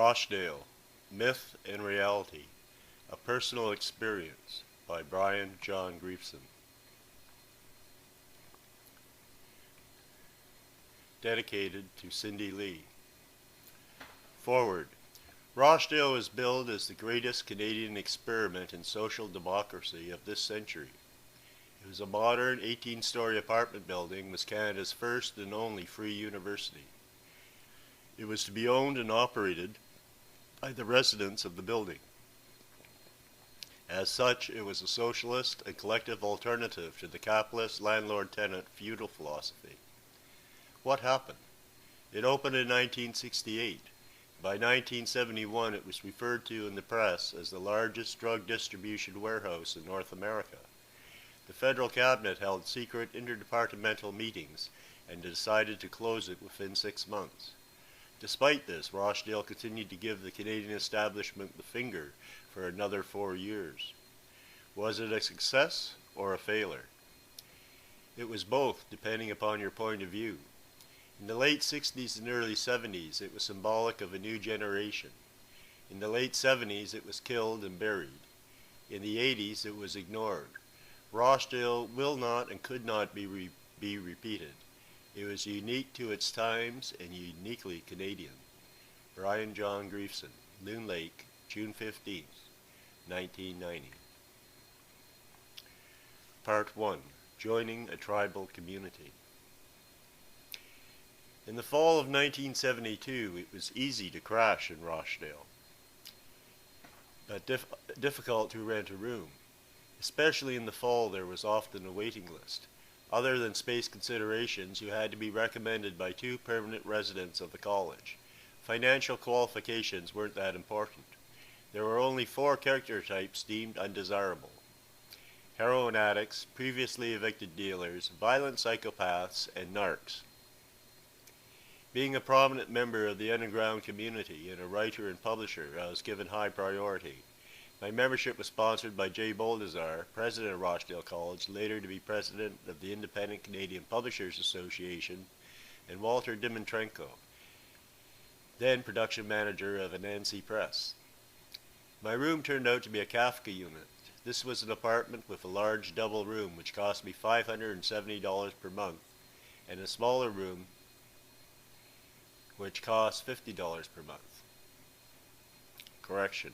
Rochdale, Myth and Reality, A Personal Experience by Brian John Grieveson. Dedicated to Cindy Lee. Forward. Rochdale was billed as the greatest Canadian experiment in social democracy of this century. It was a modern 18-story apartment building, was Canada's first and only free university. It was to be owned and operated by the residents of the building. As such, it was a socialist and collective alternative to the capitalist landlord-tenant feudal philosophy. What happened? It opened in 1968. By 1971, it was referred to in the press as the largest drug distribution warehouse in North America. The federal cabinet held secret interdepartmental meetings and decided to close it within 6 months. Despite this, Rochdale continued to give the Canadian establishment the finger for another 4 years. Was it a success or a failure? It was both, depending upon your point of view. In the late 60s and early 70s, it was symbolic of a new generation. In the late 70s, it was killed and buried. In the 80s, it was ignored. Rochdale will not and could not be repeated. It was unique to its times and uniquely Canadian. Brian John Grieveson, Loon Lake, June 15th, 1990. Part 1. Joining a Tribal Community. In the fall of 1972, it was easy to crash in Rochdale, but difficult to rent a room. Especially in the fall, there was often a waiting list. Other than space considerations, you had to be recommended by 2 permanent residents of the college. Financial qualifications weren't that important. There were only 4 character types deemed undesirable: heroin addicts, previously evicted dealers, violent psychopaths, and narcs. Being a prominent member of the underground community and a writer and publisher, I was given high priority. My membership was sponsored by J. Boldazar, president of Rochdale College, later to be president of the Independent Canadian Publishers Association, and Walter Dimitrenko, then production manager of Anansi Press. My room turned out to be a Kafka unit. This was an apartment with a large double room which cost me $570 per month, and a smaller room which cost $50 per month. Correction.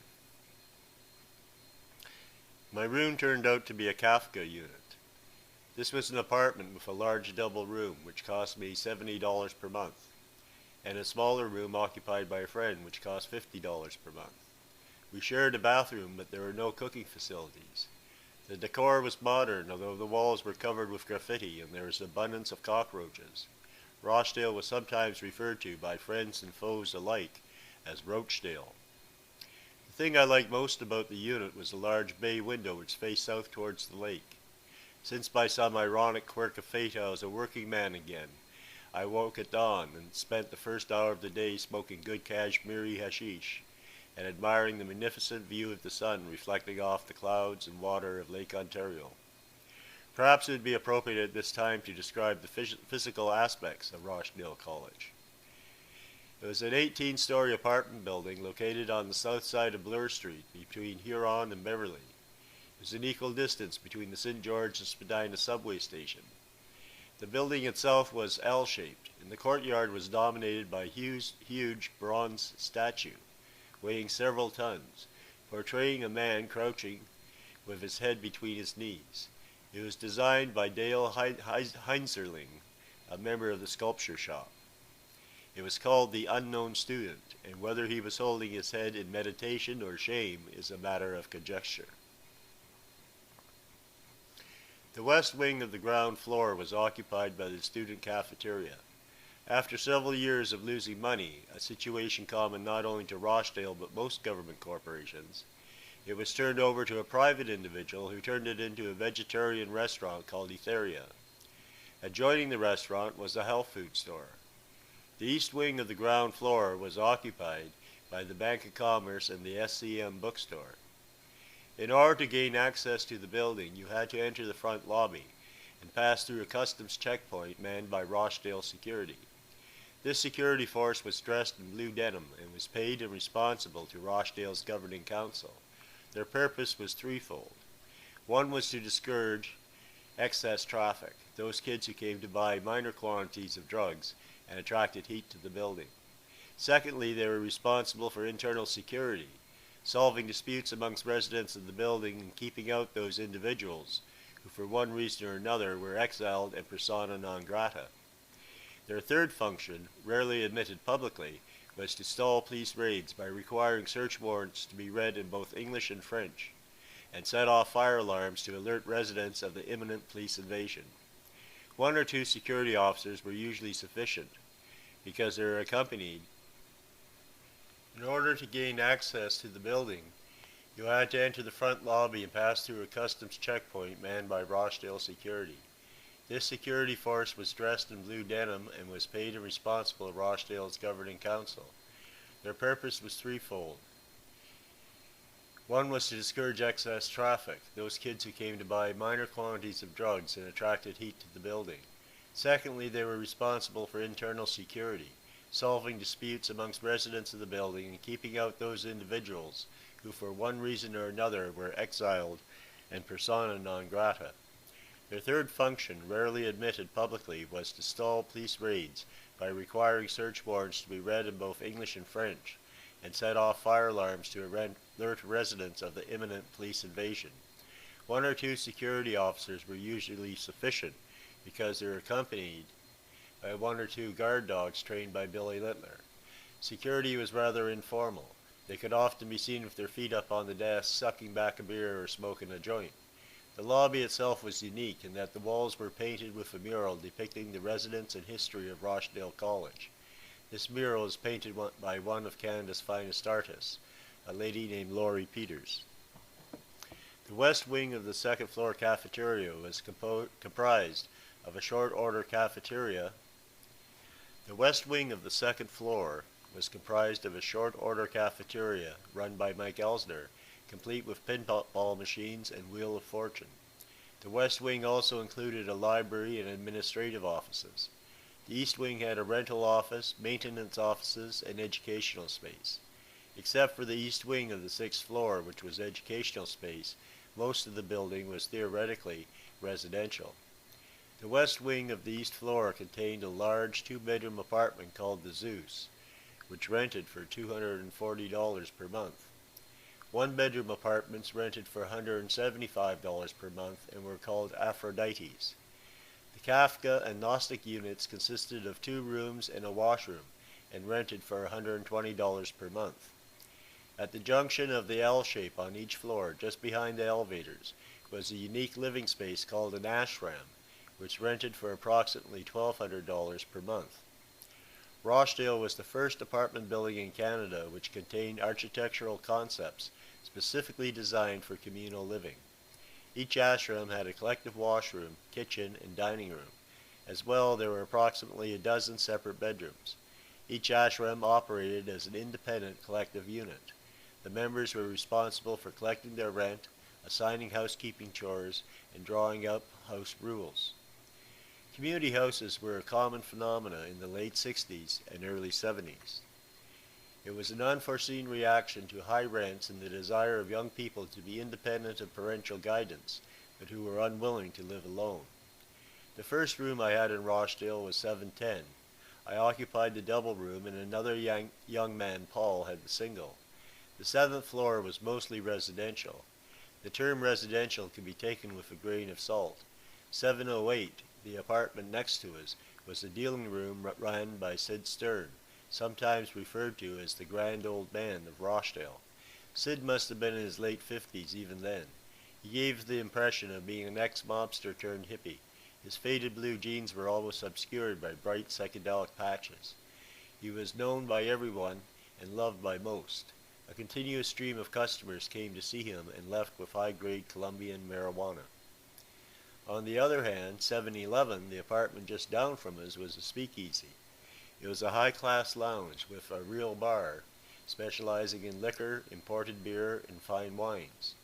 My room turned out to be a Kafka unit. This was an apartment with a large double room which cost me $70 per month, and a smaller room occupied by a friend which cost $50 per month. We shared a bathroom, but there were no cooking facilities. The decor was modern, although the walls were covered with graffiti and there was an abundance of cockroaches. Rochdale was sometimes referred to by friends and foes alike as Rochdale. The thing I liked most about the unit was the large bay window which faced south towards the lake. Since by some ironic quirk of fate I was a working man again, I woke at dawn and spent the first hour of the day smoking good Kashmiri hashish and admiring the magnificent view of the sun reflecting off the clouds and water of Lake Ontario. Perhaps it would be appropriate at this time to describe the physical aspects of Rochdale College. It was an 18-story apartment building located on the south side of Bloor Street between Huron and Beverly. It was an equal distance between the St. George and Spadina subway station. The building itself was L-shaped, and the courtyard was dominated by a huge bronze statue, weighing several tons, portraying a man crouching with his head between his knees. It was designed by Dale Heinzerling, a member of the sculpture shop. It was called the Unknown Student, and whether he was holding his head in meditation or shame is a matter of conjecture. The west wing of the ground floor was occupied by the student cafeteria. After several years of losing money, a situation common not only to Rochdale but most government corporations, it was turned over to a private individual who turned it into a vegetarian restaurant called Etheria. Adjoining the restaurant was a health food store. The east wing of the ground floor was occupied by the Bank of Commerce and the SCM bookstore. In order to gain access to the building, you had to enter the front lobby and pass through a customs checkpoint manned by Rochdale security. This security force was dressed in blue denim and was paid and responsible to Rochdale's governing council. Their purpose was threefold. One was to discourage excess traffic, those kids who came to buy minor quantities of drugs and attracted heat to the building. Secondly, they were responsible for internal security, solving disputes amongst residents of the building and keeping out those individuals who for one reason or another were exiled and persona non grata. Their third function, rarely admitted publicly, was to stall police raids by requiring search warrants to be read in both English and French, and set off fire alarms to alert residents of the imminent police invasion. One or two security officers were usually sufficient, because they were accompanied. In order to gain access to the building, you had to enter the front lobby and pass through a customs checkpoint manned by Rochdale security. This security force was dressed in blue denim and was paid and responsible to Rochdale's governing council. Their purpose was threefold. One was to discourage excess traffic, those kids who came to buy minor quantities of drugs and attracted heat to the building. Secondly, they were responsible for internal security, solving disputes amongst residents of the building and keeping out those individuals who for one reason or another were exiled and persona non grata. Their third function, rarely admitted publicly, was to stall police raids by requiring search warrants to be read in both English and French, and set off fire alarms to alert residents of the imminent police invasion. One or two security officers were usually sufficient, because they were accompanied by one or two guard dogs trained by Billy Littler. Security was rather informal. They could often be seen with their feet up on the desk, sucking back a beer or smoking a joint. The lobby itself was unique in that the walls were painted with a mural depicting the residence and history of Rochdale College. This mural is painted by one of Canada's finest artists, a lady named Laurie Peters. The west wing of the second floor cafeteria was comprised of a short order cafeteria. The west wing of the second floor was comprised of a short order cafeteria run by Mike Elsner, complete with pinball machines and Wheel of Fortune. The west wing also included a library and administrative offices. The east wing had a rental office, maintenance offices, and educational space. Except for the east wing of the sixth floor, which was educational space, most of the building was theoretically residential. The west wing of the east floor contained a large two-bedroom apartment called the Zeus, which rented for $240 per month. One-bedroom apartments rented for $175 per month and were called Aphrodites. The Kafka and Gnostic units consisted of 2 rooms and a washroom and rented for $120 per month. At the junction of the L shape on each floor, just behind the elevators, was a unique living space called an ashram, which rented for approximately $1,200 per month. Rochdale was the first apartment building in Canada which contained architectural concepts specifically designed for communal living. Each ashram had a collective washroom, kitchen, and dining room. As well, there were approximately a dozen separate bedrooms. Each ashram operated as an independent collective unit. The members were responsible for collecting their rent, assigning housekeeping chores, and drawing up house rules. Community houses were a common phenomenon in the late 60s and early 70s. It was an unforeseen reaction to high rents and the desire of young people to be independent of parental guidance, but who were unwilling to live alone. The first room I had in Rochdale was 710. I occupied the double room and another young man, Paul, had the single. The 7th floor was mostly residential. The term residential can be taken with a grain of salt. 708, the apartment next to us, was the dealing room run by Sid Stern, sometimes referred to as the Grand Old Man of Rochdale. Sid must have been in his late 50s even then. He gave the impression of being an ex-mobster turned hippie. His faded blue jeans were almost obscured by bright psychedelic patches. He was known by everyone and loved by most. A continuous stream of customers came to see him and left with high-grade Colombian marijuana. On the other hand, 711, the apartment just down from us, was a speakeasy. It was a high-class lounge with a real bar, specializing in liquor, imported beer, and fine wines.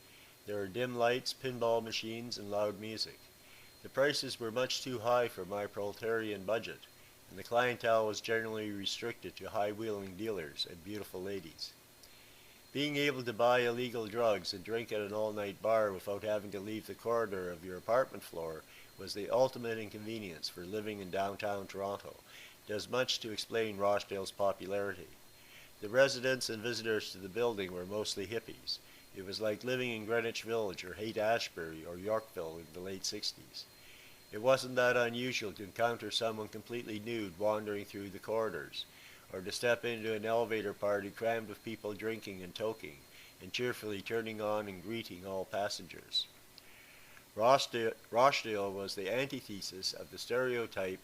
There were dim lights, pinball machines, and loud music. The prices were much too high for my proletarian budget, and the clientele was generally restricted to high-wheeling dealers and beautiful ladies. Being able to buy illegal drugs and drink at an all-night bar without having to leave the corridor of your apartment floor was the ultimate inconvenience for living in downtown Toronto. It does much to explain Rochdale's popularity. The residents and visitors to the building were mostly hippies. It was like living in Greenwich Village or Haight-Ashbury or Yorkville in the late 60s. It wasn't that unusual to encounter someone completely nude wandering through the corridors, or to step into an elevator party crammed with people drinking and toking, and cheerfully turning on and greeting all passengers. Rochdale was the antithesis of the stereotype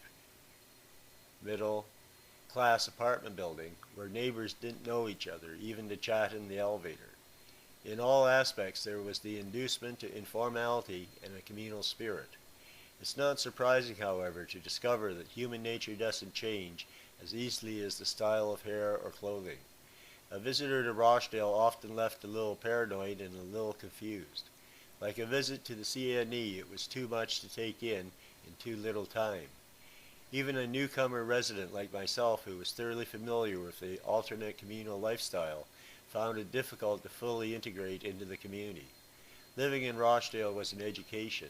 middle-class apartment building where neighbors didn't know each other, even to chat in the elevator. In all aspects, there was the inducement to informality and a communal spirit. It's not surprising, however, to discover that human nature doesn't change as easily as the style of hair or clothing. A visitor to Rochdale often left a little paranoid and a little confused. Like a visit to the CNE, it was too much to take in too little time. Even a newcomer resident like myself, who was thoroughly familiar with the alternate communal lifestyle, found it difficult to fully integrate into the community. Living in Rochdale was an education.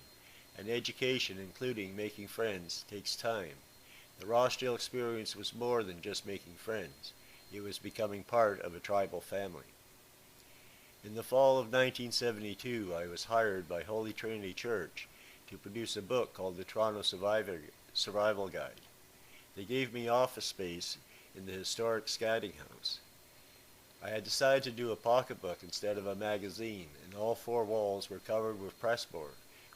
An education, including making friends, takes time. The Rochdale experience was more than just making friends. It was becoming part of a tribal family. In the fall of 1972, I was hired by Holy Trinity Church to produce a book called the Toronto Survival Guide. They gave me office space in the historic Scadding House. I had decided to do a pocketbook instead of a magazine, and all four walls were covered with pressboard,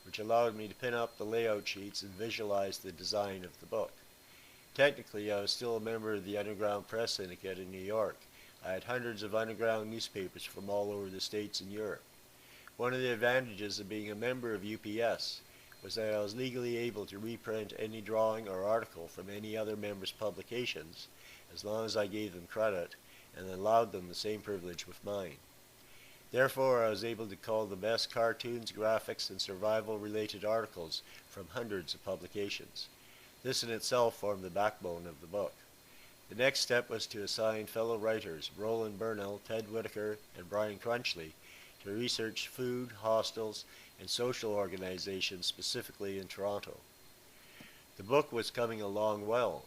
which allowed me to pin up the layout sheets and visualize the design of the book. Technically, I was still a member of the Underground Press Syndicate in New York. I had hundreds of underground newspapers from all over the States and Europe. One of the advantages of being a member of UPS was that I was legally able to reprint any drawing or article from any other member's publications, as long as I gave them credit and allowed them the same privilege with mine. Therefore, I was able to call the best cartoons, graphics, and survival-related articles from hundreds of publications. This in itself formed the backbone of the book. The next step was to assign fellow writers Roland Burnell, Ted Whitaker, and Brian Crunchley to research food, hostels, and social organizations specifically in Toronto. The book was coming along well,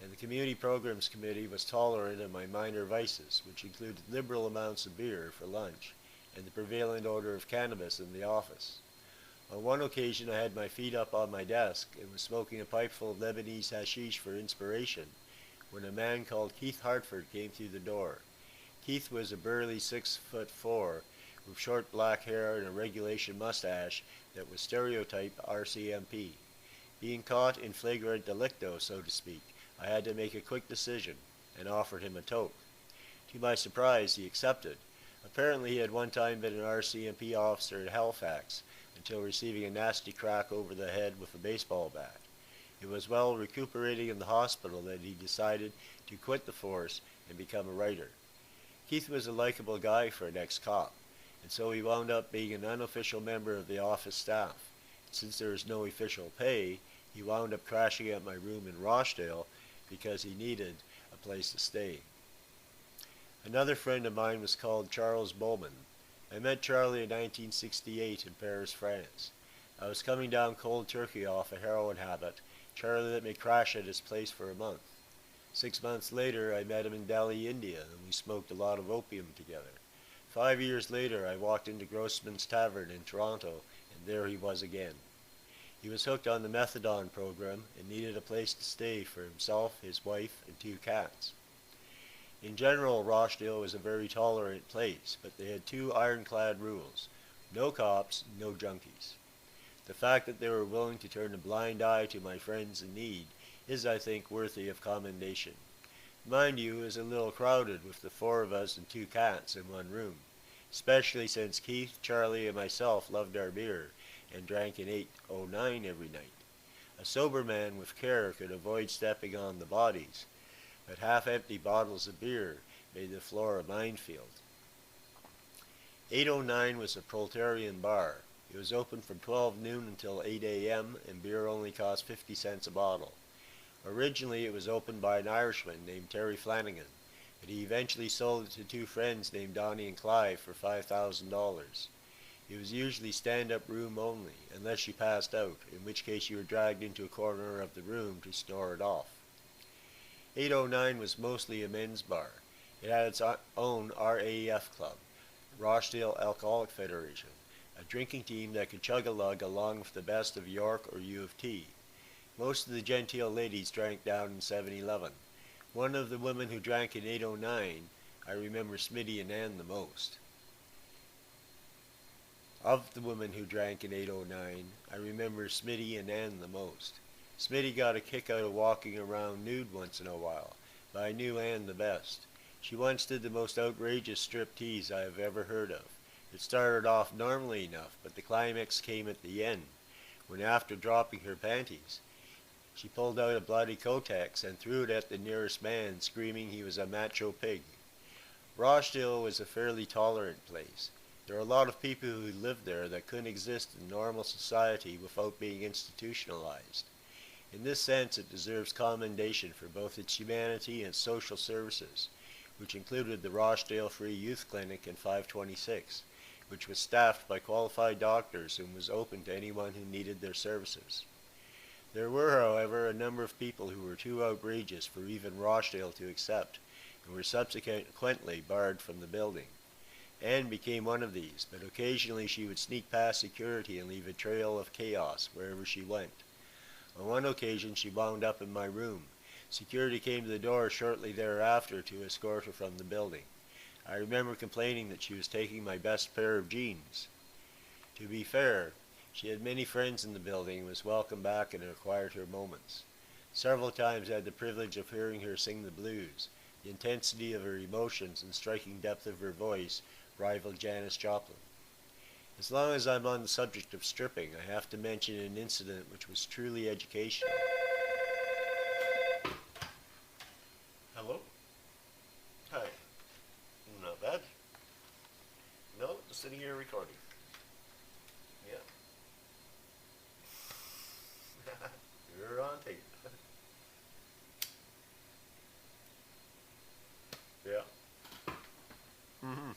and the Community Programs Committee was tolerant of my minor vices, which included liberal amounts of beer for lunch and the prevalent odor of cannabis in the office. On one occasion, I had my feet up on my desk and was smoking a pipe full of Lebanese hashish for inspiration when a man called Keith Hartford came through the door. Keith was a burly 6'4", with short black hair and a regulation mustache that was stereotype RCMP. Being caught in flagrant delicto, so to speak, I had to make a quick decision and offered him a toke. To my surprise, he accepted. Apparently he had one time been an RCMP officer at Halifax until receiving a nasty crack over the head with a baseball bat. It was while recuperating in the hospital that he decided to quit the force and become a writer. Keith was a likable guy for an ex-cop, and so he wound up being an unofficial member of the office staff. Since there was no official pay, he wound up crashing at my room in Rochdale because he needed a place to stay. Another friend of mine was called Charles Bowman. I met Charlie in 1968 in Paris, France. I was coming down cold turkey off a heroin habit. Charlie let me crash at his place for a month. 6 months later, I met him in Delhi, India, and we smoked a lot of opium together. 5 years later, I walked into Grossman's Tavern in Toronto, and there he was again. He was hooked on the methadone program and needed a place to stay for himself, his wife, and 2 cats. In general, Rochdale was a very tolerant place, but they had 2 ironclad rules: no cops, no junkies. The fact that they were willing to turn a blind eye to my friends in need is, I think, worthy of commendation. Mind you, it was a little crowded with the 4 of us and 2 cats in one room, especially since Keith, Charlie, and myself loved our beer and drank an 809 every night. A sober man with care could avoid stepping on the bodies, but half-empty bottles of beer made the floor a minefield. 809 was a proletarian bar. It was open from 12 noon until 8 a.m., and beer only cost 50 cents a bottle. Originally it was opened by an Irishman named Terry Flanagan, but he eventually sold it to two friends named Donnie and Clive for $5,000. It was usually stand-up room only, unless you passed out, in which case you were dragged into a corner of the room to snore it off. 809 was mostly a men's bar. It had its own RAF club, Rochdale Alcoholic Federation, a drinking team that could chug-a-lug along with the best of York or U of T. Most of the genteel ladies drank down in 7-Eleven. One of the women who drank in 809, I remember Smitty and Ann the most. Of the women who drank in 809, I remember Smitty and Ann the most. Smitty got a kick out of walking around nude once in a while, but I knew Ann the best. She once did the most outrageous striptease I have ever heard of. It started off normally enough, but the climax came at the end, when after dropping her panties, she pulled out a bloody Kotex and threw it at the nearest man, screaming he was a macho pig. Rochdale was a fairly tolerant place. There are a lot of people who lived there that couldn't exist in normal society without being institutionalized. In this sense, it deserves commendation for both its humanity and its social services, which included the Rochdale Free Youth Clinic in 526, which was staffed by qualified doctors and was open to anyone who needed their services. There were, however, a number of people who were too outrageous for even Rochdale to accept, and were subsequently barred from the building. Anne became one of these, but occasionally she would sneak past security and leave a trail of chaos wherever she went. On one occasion she wound up in my room. Security came to the door shortly thereafter to escort her from the building. I remember complaining that she was taking my best pair of jeans. To be fair, she had many friends in the building and was welcome back in her quieter moments. Several times I had the privilege of hearing her sing the blues. The intensity of her emotions and striking depth of her voice rivaled Janis Joplin. As long as I'm on the subject of stripping, I have to mention an incident which was truly educational. Hello? Hi. Not bad. No, just sitting here recording. Yeah. You're on tape. Yeah. Mm-hmm.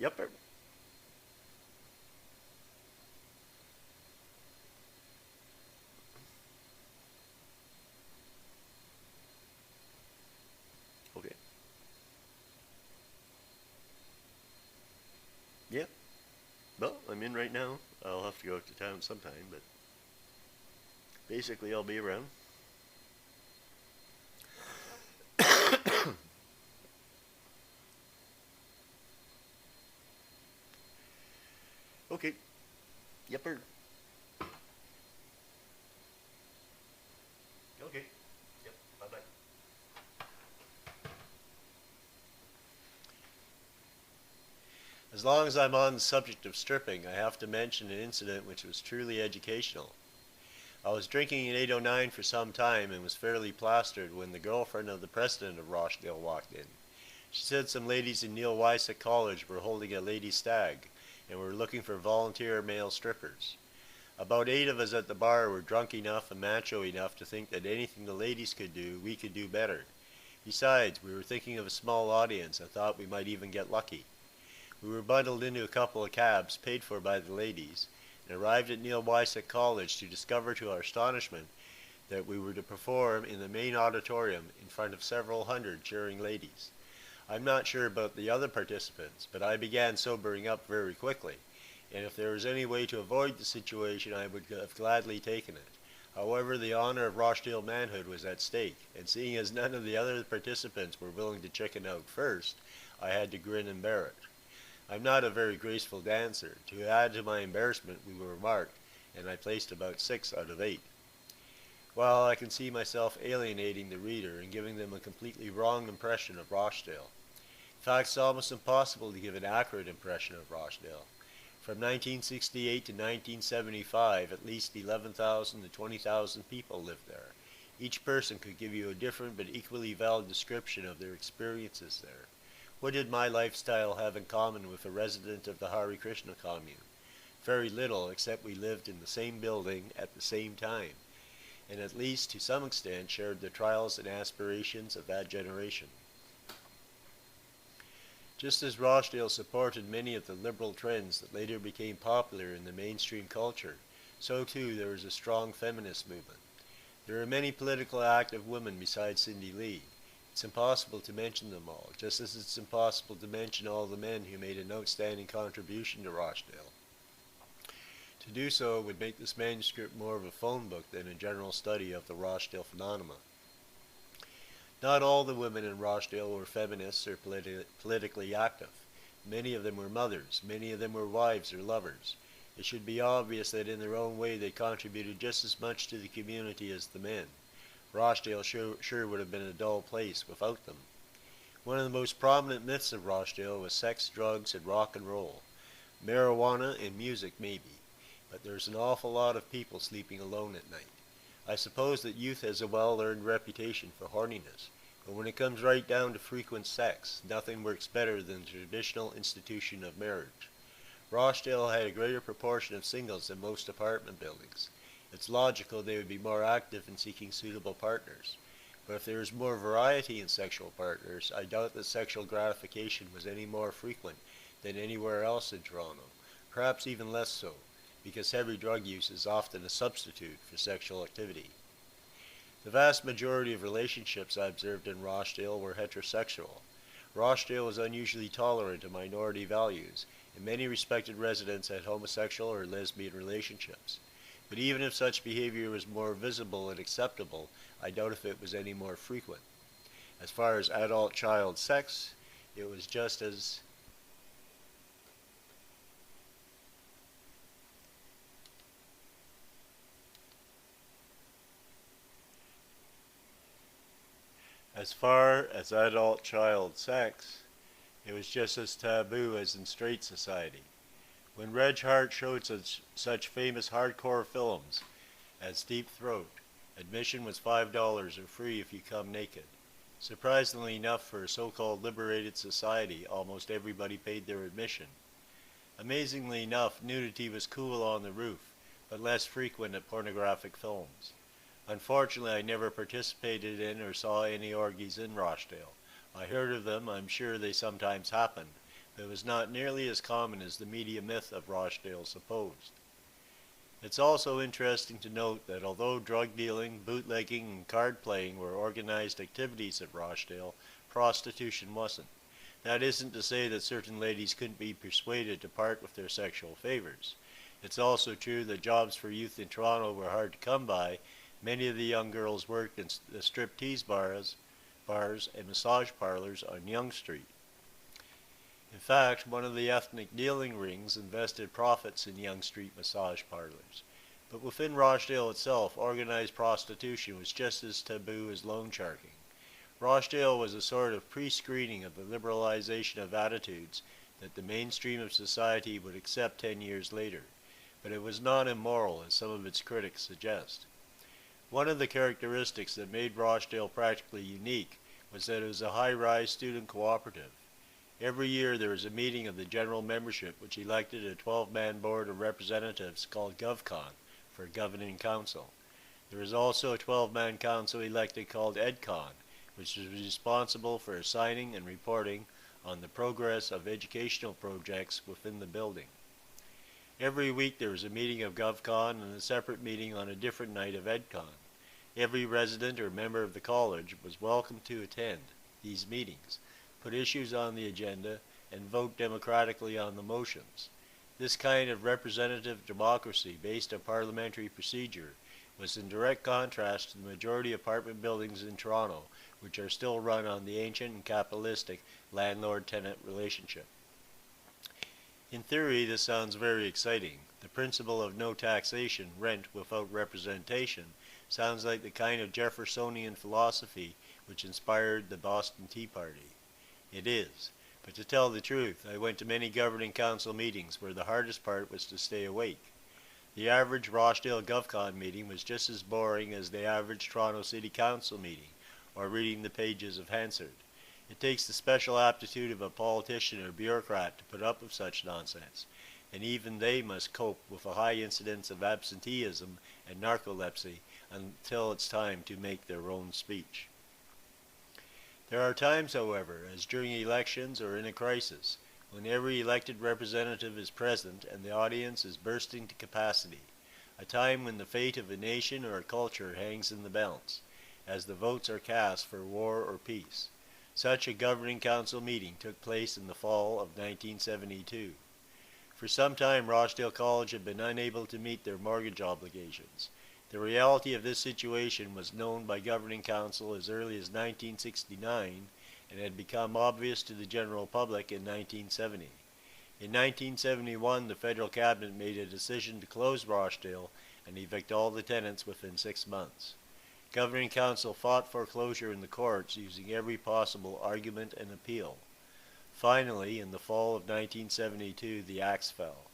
Yep. Okay. Yeah. Well, I'm in right now. I'll have to go to town sometime, but basically I'll be around. Okay. Yepper. Okay. Yep. Bye-bye. As long as I'm on the subject of stripping, I have to mention an incident which was truly educational. I was drinking in 809 for some time and was fairly plastered when the girlfriend of the president of Rochdale walked in. She said some ladies in Neil Wysack College were holding a lady stag and were looking for volunteer male strippers. About 8 of us at the bar were drunk enough and macho enough to think that anything the ladies could do, we could do better. Besides, we were thinking of a small audience and thought we might even get lucky. We were bundled into a couple of cabs paid for by the ladies and arrived at Neil Wysack College to discover to our astonishment that we were to perform in the main auditorium in front of several hundred cheering ladies. I'm not sure about the other participants, but I began sobering up very quickly, and if there was any way to avoid the situation, I would have gladly taken it. However, the honor of Rochdale manhood was at stake, and seeing as none of the other participants were willing to chicken out first, I had to grin and bear it. I'm not a very graceful dancer. To add to my embarrassment, we were marked, and I placed about 6 out of 8. While I can see myself alienating the reader and giving them a completely wrong impression of Rochdale. In fact, it's almost impossible to give an accurate impression of Rochdale. From 1968 to 1975, at least 11,000 to 20,000 people lived there. Each person could give you a different but equally valid description of their experiences there. What did my lifestyle have in common with a resident of the Hare Krishna commune? Very little, except we lived in the same building at the same time, and at least to some extent shared the trials and aspirations of that generation. Just as Rochdale supported many of the liberal trends that later became popular in the mainstream culture, so too there was a strong feminist movement. There are many politically active women besides Cindy Lee. It's impossible to mention them all, just as it's impossible to mention all the men who made an outstanding contribution to Rochdale. To do so would make this manuscript more of a phone book than a general study of the Rochdale phenomenon. Not all the women in Rochdale were feminists or politically active. Many of them were mothers, many of them were wives or lovers. It should be obvious that in their own way they contributed just as much to the community as the men. Rochdale sure would have been a dull place without them. One of the most prominent myths of Rochdale was sex, drugs, and rock and roll. Marijuana and music maybe, but there's an awful lot of people sleeping alone at night. I suppose that youth has a well-earned reputation for horniness, but when it comes right down to frequent sex, nothing works better than the traditional institution of marriage. Rochdale had a greater proportion of singles than most apartment buildings. It's logical they would be more active in seeking suitable partners. But if there is more variety in sexual partners, I doubt that sexual gratification was any more frequent than anywhere else in Toronto, perhaps even less so, because heavy drug use is often a substitute for sexual activity. The vast majority of relationships I observed in Rochdale were heterosexual. Rochdale was unusually tolerant of minority values, and many respected residents had homosexual or lesbian relationships. But even if such behavior was more visible and acceptable, I doubt if it was any more frequent. As far as adult-child sex, it was just as taboo as in straight society. When Reg Hart showed such famous hardcore films as Deep Throat, admission was $5 or free if you come naked. Surprisingly enough, for a so-called liberated society, almost everybody paid their admission. Amazingly enough, nudity was cool on the roof, but less frequent at pornographic films. Unfortunately, I never participated in or saw any orgies in Rochdale. I heard of them, I'm sure they sometimes happened, but it was not nearly as common as the media myth of Rochdale supposed. It's also interesting to note that although drug dealing, bootlegging, and card playing were organized activities at Rochdale, prostitution wasn't. That isn't to say that certain ladies couldn't be persuaded to part with their sexual favors. It's also true that jobs for youth in Toronto were hard to come by. Many of the young girls worked in the striptease bars and massage parlors on Yonge Street. In fact, one of the ethnic dealing rings invested profits in Yonge Street massage parlors. But within Rochdale itself, organized prostitution was just as taboo as loan sharking. Rochdale was a sort of pre-screening of the liberalization of attitudes that the mainstream of society would accept 10 years later, but it was not immoral as some of its critics suggest. One of the characteristics that made Rochdale practically unique was that it was a high-rise student cooperative. Every year there was a meeting of the general membership which elected a 12-man board of representatives called GovCon for governing council. There was also a 12-man council elected called EdCon, which was responsible for assigning and reporting on the progress of educational projects within the building. Every week there was a meeting of GovCon and a separate meeting on a different night of EdCon. Every resident or member of the college was welcome to attend these meetings, put issues on the agenda, and vote democratically on the motions. This kind of representative democracy based on parliamentary procedure was in direct contrast to the majority of apartment buildings in Toronto, which are still run on the ancient and capitalistic landlord-tenant relationship. In theory, this sounds very exciting. The principle of no taxation, rent without representation, sounds like the kind of Jeffersonian philosophy which inspired the Boston Tea Party. It is. But to tell the truth, I went to many governing council meetings where the hardest part was to stay awake. The average Rochdale GovCon meeting was just as boring as the average Toronto City Council meeting, or reading the pages of Hansard. It takes the special aptitude of a politician or bureaucrat to put up with such nonsense, and even they must cope with a high incidence of absenteeism and narcolepsy until it's time to make their own speech. There are times, however, as during elections or in a crisis, when every elected representative is present and the audience is bursting to capacity, a time when the fate of a nation or a culture hangs in the balance, as the votes are cast for war or peace. Such a governing council meeting took place in the fall of 1972. For some time, Rochdale College had been unable to meet their mortgage obligations. The reality of this situation was known by governing council as early as 1969 and had become obvious to the general public in 1970. In 1971, the federal cabinet made a decision to close Rochdale and evict all the tenants within 6 months. Governing council fought foreclosure in the courts using every possible argument and appeal. Finally, in the fall of 1972, the axe fell.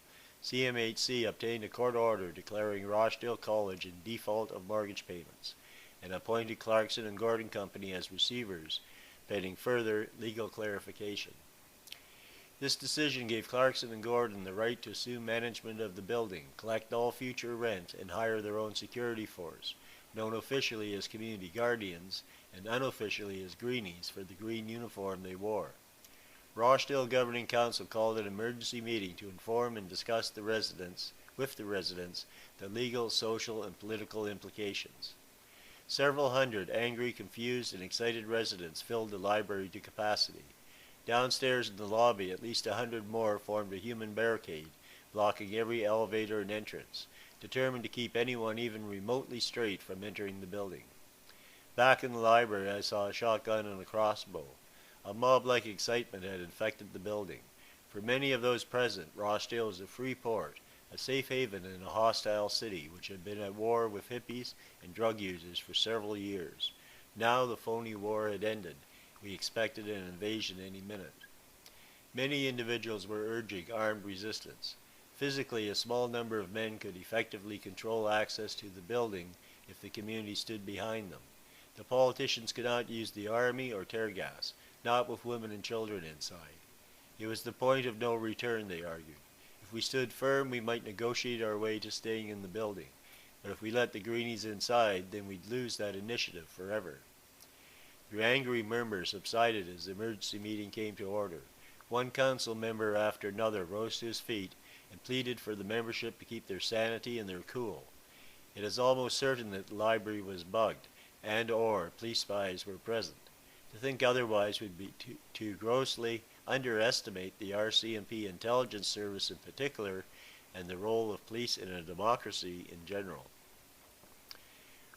CMHC obtained a court order declaring Rochdale College in default of mortgage payments and appointed Clarkson and Gordon Company as receivers, pending further legal clarification. This decision gave Clarkson and Gordon the right to assume management of the building, collect all future rent, and hire their own security force, known officially as community guardians and unofficially as greenies for the green uniform they wore. Rochdale Governing Council called an emergency meeting to inform and discuss with the residents the legal, social, and political implications. Several hundred angry, confused, and excited residents filled the library to capacity. Downstairs in the lobby, at least 100 more formed a human barricade, blocking every elevator and entrance, determined to keep anyone even remotely straight from entering the building. Back in the library, I saw a shotgun and a crossbow. A mob-like excitement had infected the building. For many of those present, Rochdale was a free port, a safe haven in a hostile city which had been at war with hippies and drug users for several years. Now the phony war had ended. We expected an invasion any minute. Many individuals were urging armed resistance. Physically, a small number of men could effectively control access to the building if the community stood behind them. The politicians could not use the army or tear gas, not with women and children inside. It was the point of no return, they argued. If we stood firm, we might negotiate our way to staying in the building, but if we let the greenies inside, then we'd lose that initiative forever. The angry murmurs subsided as the emergency meeting came to order. One council member after another rose to his feet and pleaded for the membership to keep their sanity and their cool. It is almost certain that the library was bugged, and/or police spies were present. To think otherwise would be to grossly underestimate the RCMP intelligence service in particular and the role of police in a democracy in general.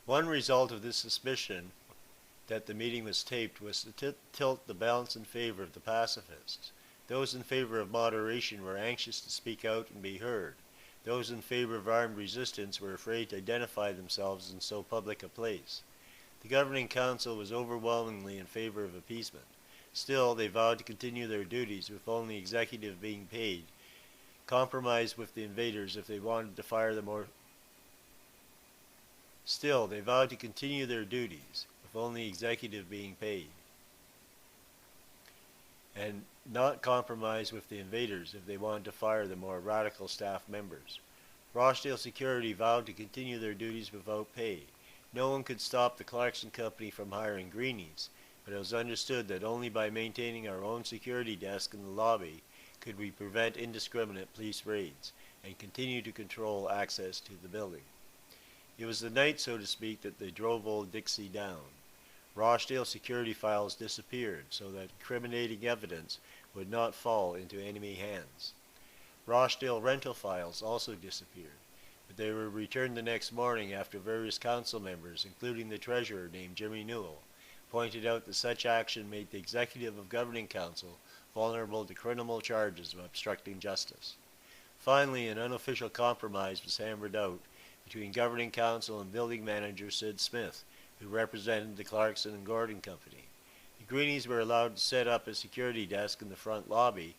One result of this suspicion that the meeting was taped was to tilt the balance in favor of the pacifists. Those in favor of moderation were anxious to speak out and be heard. Those in favor of armed resistance were afraid to identify themselves in so public a place. The governing council was overwhelmingly in favor of appeasement. Still, they vowed to continue their duties with only executive being paid, compromise with the invaders if they wanted to fire them or... Still, they vowed to continue their duties with only executive being paid, and not compromise with the invaders if they wanted to fire the more radical staff members. Rochdale Security vowed to continue their duties without pay. No one could stop the Clarkson Company from hiring greenies, but it was understood that only by maintaining our own security desk in the lobby could we prevent indiscriminate police raids and continue to control access to the building. It was the night, so to speak, that they drove Old Dixie down. Rochdale security files disappeared so that incriminating evidence would not fall into enemy hands. Rochdale rental files also disappeared, but they were returned the next morning after various council members, including the treasurer named Jimmy Newell, pointed out that such action made the executive of governing council vulnerable to criminal charges of obstructing justice. Finally, an unofficial compromise was hammered out between governing council and building manager Sid Smith, who represented the Clarkson and Gordon Company. The Greenies were allowed to set up a security desk in the front lobby,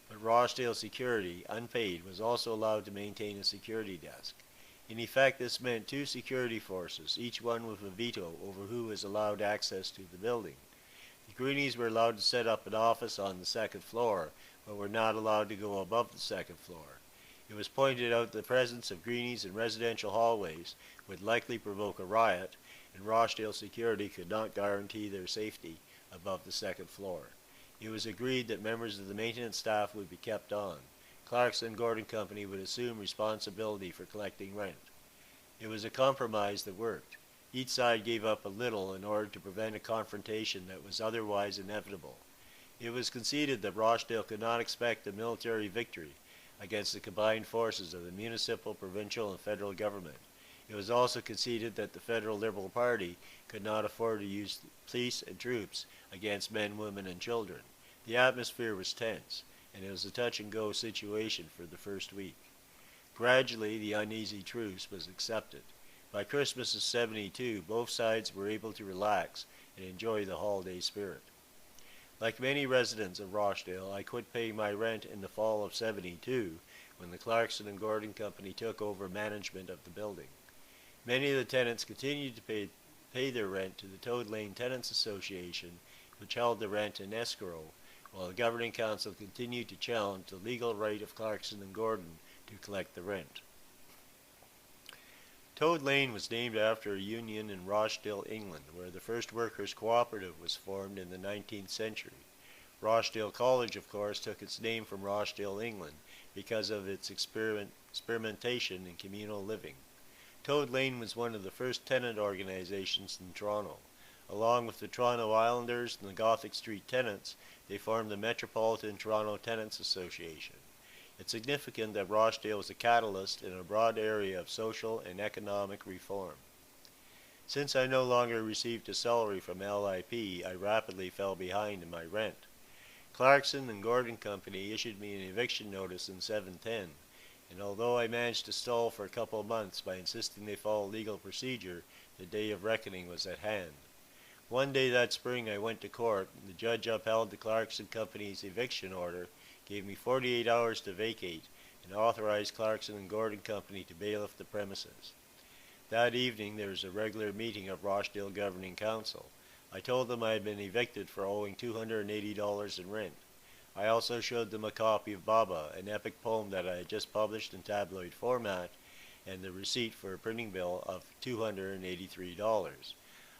but Rochdale Security, unpaid, was also allowed to maintain a security desk. In effect, this meant two security forces, each one with a veto over who was allowed access to the building. The Greenies were allowed to set up an office on the second floor, but were not allowed to go above the second floor. It was pointed out that the presence of greenies in residential hallways would likely provoke a riot, and Rochdale security could not guarantee their safety above the second floor. It was agreed that members of the maintenance staff would be kept on. Clarkson and Gordon Company would assume responsibility for collecting rent. It was a compromise that worked. Each side gave up a little in order to prevent a confrontation that was otherwise inevitable. It was conceded that Rochdale could not expect a military victory against the combined forces of the municipal, provincial, and federal government. It was also conceded that the Federal Liberal Party could not afford to use police and troops against men, women, and children. The atmosphere was tense, and it was a touch-and-go situation for the first week. Gradually, the uneasy truce was accepted. By Christmas of '72, both sides were able to relax and enjoy the holiday spirit. Like many residents of Rochdale, I quit paying my rent in the fall of '72 when the Clarkson and Gordon Company took over management of the building. Many of the tenants continued to pay their rent to the Toad Lane Tenants Association, which held the rent in escrow, while the governing council continued to challenge the legal right of Clarkson and Gordon to collect the rent. Toad Lane was named after a union in Rochdale, England, where the first workers' cooperative was formed in the 19th century. Rochdale College, of course, took its name from Rochdale, England, because of its experimentation in communal living. Toad Lane was one of the first tenant organizations in Toronto. Along with the Toronto Islanders and the Gothic Street Tenants, they formed the Metropolitan Toronto Tenants Association. It's significant that Rochdale was a catalyst in a broad area of social and economic reform. Since I no longer received a salary from LIP, I rapidly fell behind in my rent. Clarkson and Gordon Company issued me an eviction notice in 710, and although I managed to stall for a couple of months by insisting they follow legal procedure, the day of reckoning was at hand. One day that spring I went to court, and the judge upheld the Clarkson Company's eviction order, gave me 48 hours to vacate, and authorized Clarkson and Gordon Company to bailiff the premises. That evening there was a regular meeting of Rochdale Governing Council. I told them I had been evicted for owing $280 in rent. I also showed them a copy of Baba, an epic poem that I had just published in tabloid format, and the receipt for a printing bill of $283.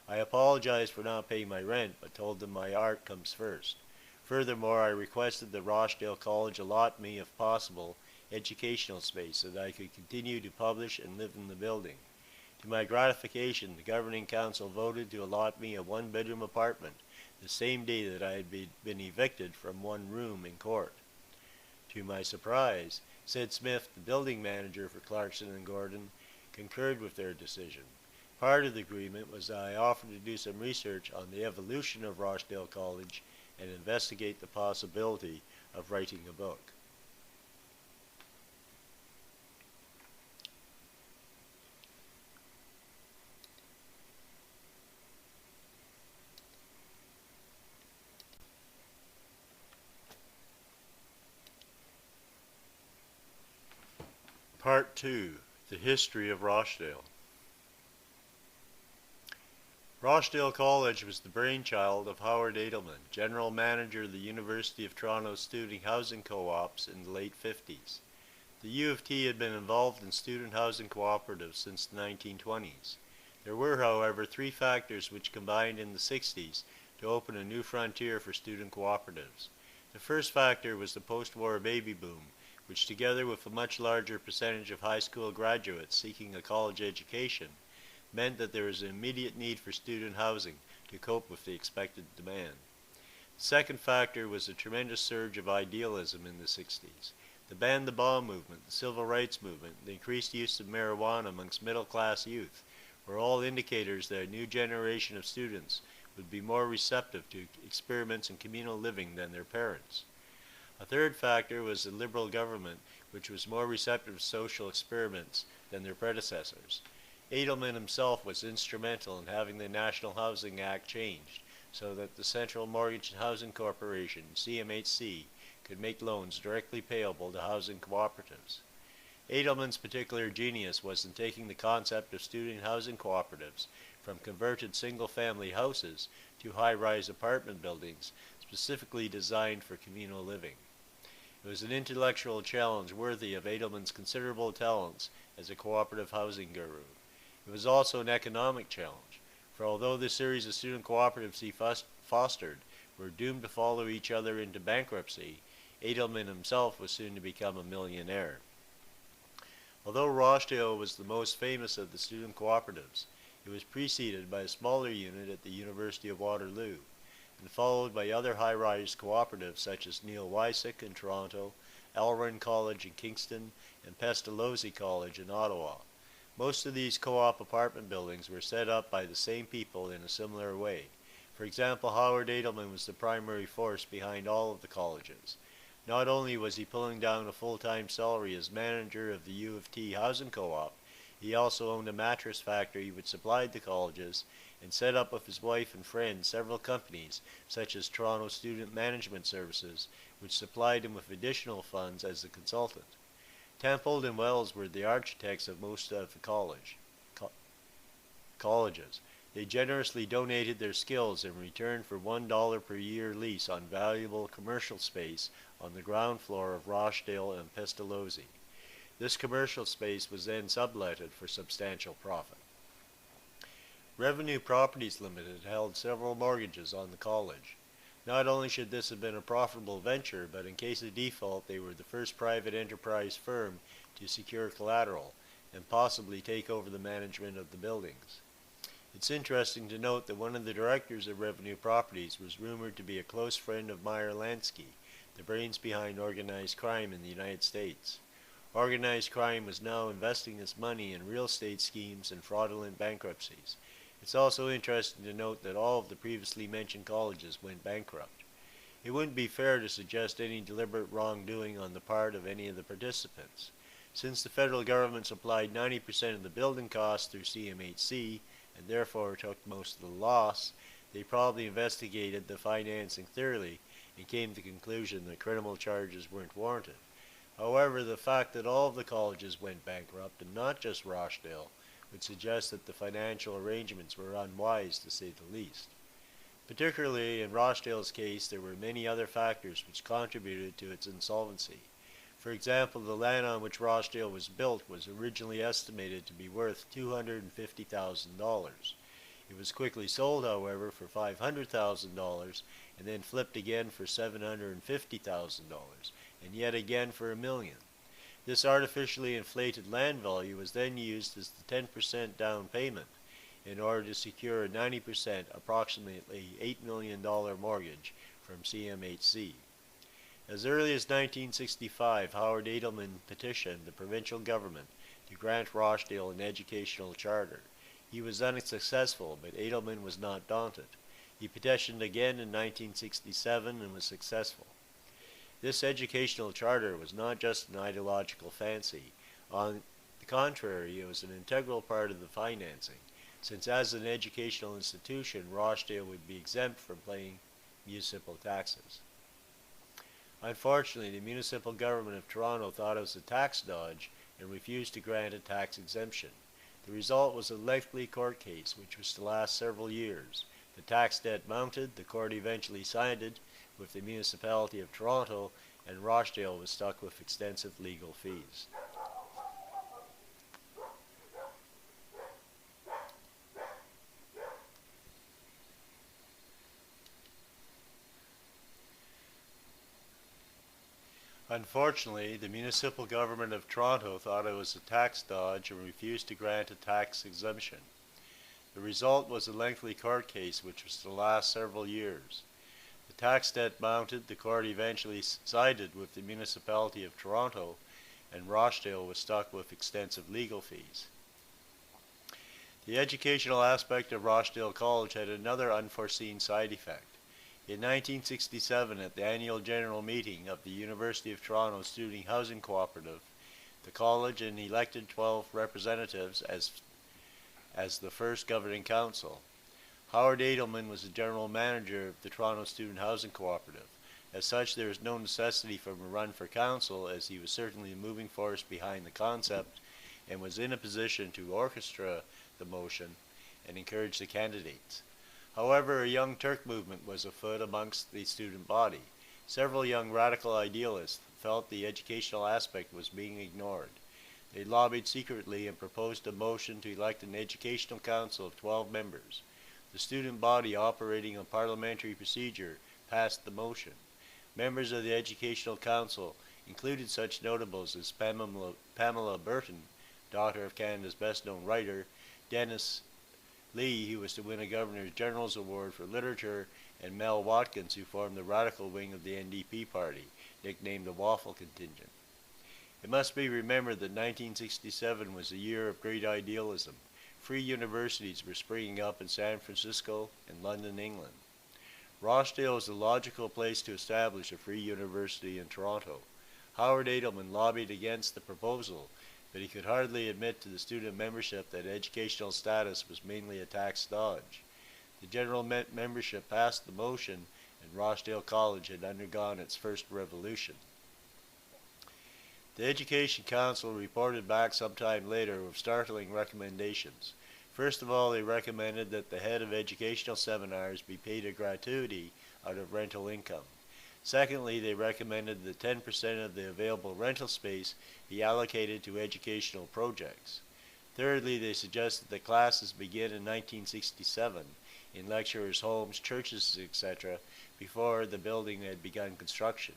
I apologized for not paying my rent, but told them my art comes first. Furthermore, I requested that Rochdale College allot me, if possible, educational space so that I could continue to publish and live in the building. To my gratification, the Governing Council voted to allot me a one-bedroom apartment the same day that I had been evicted from one room in court. To my surprise, Sid Smith, the building manager for Clarkson and Gordon, concurred with their decision. Part of the agreement was that I offered to do some research on the evolution of Rochdale College and investigate the possibility of writing a book. Part 2. The History of Rochdale. Rochdale College was the brainchild of Howard Edelman, general manager of the University of Toronto Student Housing Co-ops in the late 50s. The U of T had been involved in student housing cooperatives since the 1920s. There were, however, three factors which combined in the 60s to open a new frontier for student cooperatives. The first factor was the post-war baby boom, which together with a much larger percentage of high school graduates seeking a college education, meant that there was an immediate need for student housing to cope with the expected demand. The second factor was a tremendous surge of idealism in the 60s. The Ban the Bomb movement, the civil rights movement, the increased use of marijuana amongst middle-class youth were all indicators that a new generation of students would be more receptive to experiments in communal living than their parents. A third factor was the Liberal government, which was more receptive to social experiments than their predecessors. Edelman himself was instrumental in having the National Housing Act changed so that the Central Mortgage and Housing Corporation, CMHC, could make loans directly payable to housing cooperatives. Edelman's particular genius was in taking the concept of student housing cooperatives from converted single-family houses to high-rise apartment buildings specifically designed for communal living. It was an intellectual challenge worthy of Edelman's considerable talents as a cooperative housing guru. It was also an economic challenge, for although the series of student cooperatives he fostered were doomed to follow each other into bankruptcy, Edelman himself was soon to become a millionaire. Although Rochdale was the most famous of the student cooperatives, it was preceded by a smaller unit at the University of Waterloo, and followed by other high-rise cooperatives such as Neil Wysick in Toronto, Elrin College in Kingston, and Pestalozzi College in Ottawa. Most of these co-op apartment buildings were set up by the same people in a similar way. For example, Howard Edelman was the primary force behind all of the colleges. Not only was he pulling down a full-time salary as manager of the U of T housing co-op, he also owned a mattress factory which supplied the colleges, and set up with his wife and friends several companies such as Toronto Student Management Services, which supplied him with additional funds as a consultant. Tampold and Wells were the architects of most of the colleges. They generously donated their skills in return for $1 per year lease on valuable commercial space on the ground floor of Rochdale and Pestalozzi. This commercial space was then subletted for substantial profit. Revenue Properties Limited held several mortgages on the college. Not only should this have been a profitable venture, but in case of default they were the first private enterprise firm to secure collateral and possibly take over the management of the buildings. It's interesting to note that one of the directors of Revenue Properties was rumored to be a close friend of Meyer Lansky, the brains behind organized crime in the United States. Organized crime was now investing its money in real estate schemes and fraudulent bankruptcies. It's also interesting to note that all of the previously mentioned colleges went bankrupt. It wouldn't be fair to suggest any deliberate wrongdoing on the part of any of the participants. Since the federal government supplied 90% of the building costs through CMHC, and therefore took most of the loss, they probably investigated the financing thoroughly and came to the conclusion that criminal charges weren't warranted. However, the fact that all of the colleges went bankrupt, and not just Rochdale, would suggest that the financial arrangements were unwise to say the least. Particularly in Rochdale's case, there were many other factors which contributed to its insolvency. For example, the land on which Rochdale was built was originally estimated to be worth $250,000. It was quickly sold, however, for $500,000 and then flipped again for $750,000 and yet again for $1 million. This artificially inflated land value was then used as the 10% down payment in order to secure a 90%, approximately $8 million mortgage from CMHC. As early as 1965, Howard Edelman petitioned the provincial government to grant Rochdale an educational charter. He was unsuccessful, but Edelman was not daunted. He petitioned again in 1967 and was successful. This educational charter was not just an ideological fancy. On the contrary, it was an integral part of the financing, since as an educational institution, Rochdale would be exempt from paying municipal taxes. Unfortunately, the municipal government of Toronto thought it was a tax dodge and refused to grant a tax exemption. The result was a lengthy court case, which was to last several years. The tax debt mounted, the court eventually sided with the municipality of Toronto, and Rochdale was stuck with extensive legal fees. Unfortunately, the municipal government of Toronto thought it was a tax dodge and refused to grant a tax exemption. The result was a lengthy court case which was to last several years. The tax debt mounted, the court eventually sided with the municipality of Toronto, and Rochdale was stuck with extensive legal fees. The educational aspect of Rochdale College had another unforeseen side effect. In 1967, at the annual general meeting of the University of Toronto Student Housing Cooperative, the college and elected 12 representatives as the first governing council. Howard Edelman was the general manager of the Toronto Student Housing Cooperative. As such, there is no necessity for him to run for council, as he was certainly the moving force behind the concept and was in a position to orchestra the motion and encourage the candidates. However, a Young Turk movement was afoot amongst the student body. Several young radical idealists felt the educational aspect was being ignored. They lobbied secretly and proposed a motion to elect an educational council of 12 members. The student body operating on parliamentary procedure passed the motion. Members of the Educational Council included such notables as Pamela Burton, daughter of Canada's best-known writer, Dennis Lee, who was to win a Governor General's Award for Literature, and Mel Watkins, who formed the radical wing of the NDP party, nicknamed the Waffle Contingent. It must be remembered that 1967 was a year of great idealism. Free universities were springing up in San Francisco and London, England. Rochdale was the logical place to establish a free university in Toronto. Howard Edelman lobbied against the proposal, but he could hardly admit to the student membership that educational status was mainly a tax dodge. The general membership passed the motion, and Rochdale College had undergone its first revolution. The Education Council reported back sometime later with startling recommendations. First of all, they recommended that the head of educational seminars be paid a gratuity out of rental income. Secondly, they recommended that 10% of the available rental space be allocated to educational projects. Thirdly, they suggested that classes begin in 1967 in lecturers' homes, churches, etc., before the building had begun construction.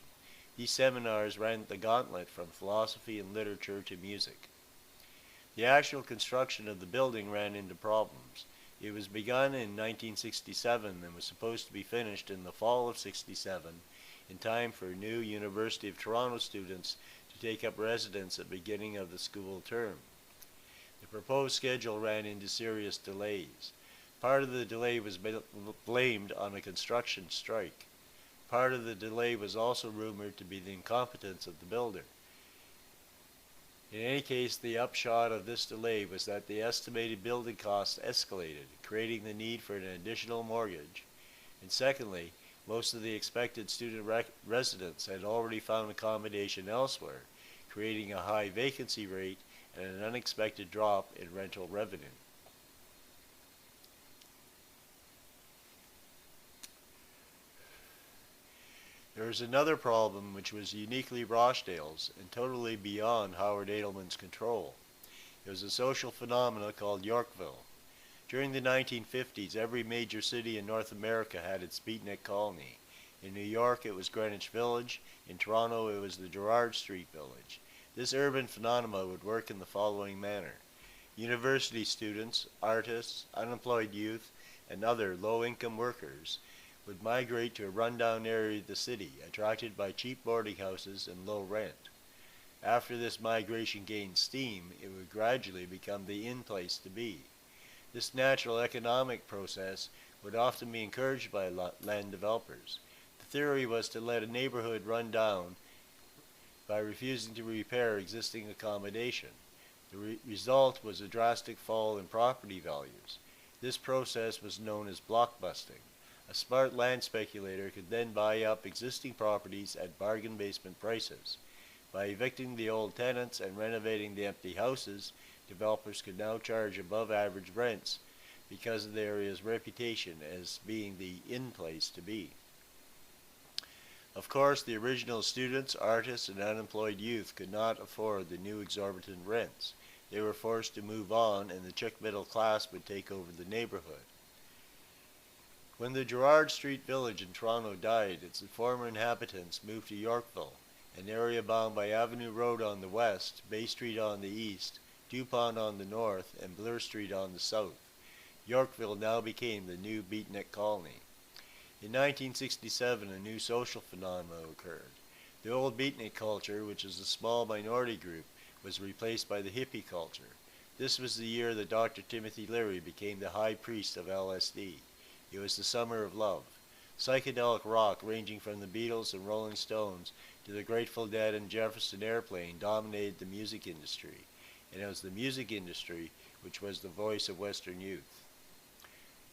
These seminars ran the gauntlet from philosophy and literature to music. The actual construction of the building ran into problems. It was begun in 1967 and was supposed to be finished in the fall of '67 in time for new University of Toronto students to take up residence at the beginning of the school term. The proposed schedule ran into serious delays. Part of the delay was blamed on a construction strike. Part of the delay was also rumored to be the incompetence of the builder. In any case, the upshot of this delay was that the estimated building costs escalated, creating the need for an additional mortgage. And secondly, most of the expected student residents had already found accommodation elsewhere, creating a high vacancy rate and an unexpected drop in rental revenue. There was another problem which was uniquely Rochdale's and totally beyond Howard Edelman's control. It was a social phenomenon called Yorkville. During the 1950s, every major city in North America had its beatnik colony. In New York, it was Greenwich Village. In Toronto, it was the Gerrard Street Village. This urban phenomenon would work in the following manner. University students, artists, unemployed youth, and other low-income workers would migrate to a rundown area of the city, attracted by cheap boarding houses and low rent. After this migration gained steam, it would gradually become the in place to be. This natural economic process would often be encouraged by land developers. The theory was to let a neighborhood run down by refusing to repair existing accommodation. The result was a drastic fall in property values. This process was known as blockbusting. A smart land speculator could then buy up existing properties at bargain basement prices. By evicting the old tenants and renovating the empty houses, developers could now charge above average rents because of the area's reputation as being the in place to be. Of course, the original students, artists, and unemployed youth could not afford the new exorbitant rents. They were forced to move on, and the chic middle class would take over the neighborhood. When the Gerrard Street Village in Toronto died, its former inhabitants moved to Yorkville, an area bound by Avenue Road on the west, Bay Street on the east, Dupont on the north, and Bloor Street on the south. Yorkville now became the new beatnik colony. In 1967, a new social phenomenon occurred. The old beatnik culture, which is a small minority group, was replaced by the hippie culture. This was the year that Dr. Timothy Leary became the high priest of LSD. It was the summer of love. Psychedelic rock, ranging from the Beatles and Rolling Stones to the Grateful Dead and Jefferson Airplane, dominated the music industry. And it was the music industry which was the voice of Western youth.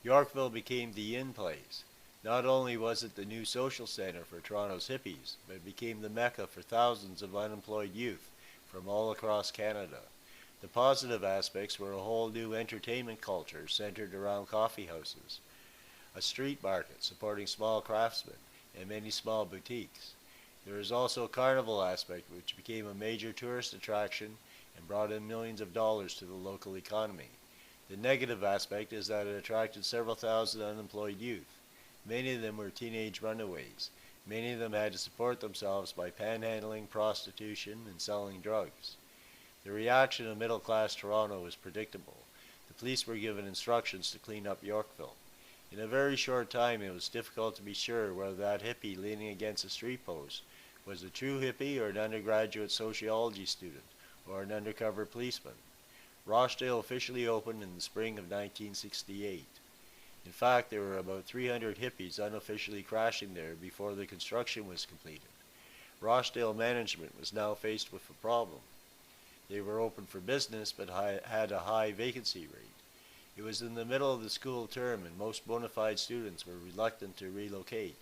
Yorkville became the in place. Not only was it the new social center for Toronto's hippies, but it became the mecca for thousands of unemployed youth from all across Canada. The positive aspects were a whole new entertainment culture centered around coffee houses, a street market supporting small craftsmen, and many small boutiques. There is also a carnival aspect which became a major tourist attraction and brought in millions of dollars to the local economy. The negative aspect is that it attracted several thousand unemployed youth. Many of them were teenage runaways. Many of them had to support themselves by panhandling, prostitution, and selling drugs. The reaction of middle-class Toronto was predictable. The police were given instructions to clean up Yorkville. In a very short time, it was difficult to be sure whether that hippie leaning against a street post was a true hippie or an undergraduate sociology student or an undercover policeman. Rochdale officially opened in the spring of 1968. In fact, there were about 300 hippies unofficially crashing there before the construction was completed. Rochdale management was now faced with a problem. They were open for business but had a high vacancy rate. It was in the middle of the school term and most bona fide students were reluctant to relocate.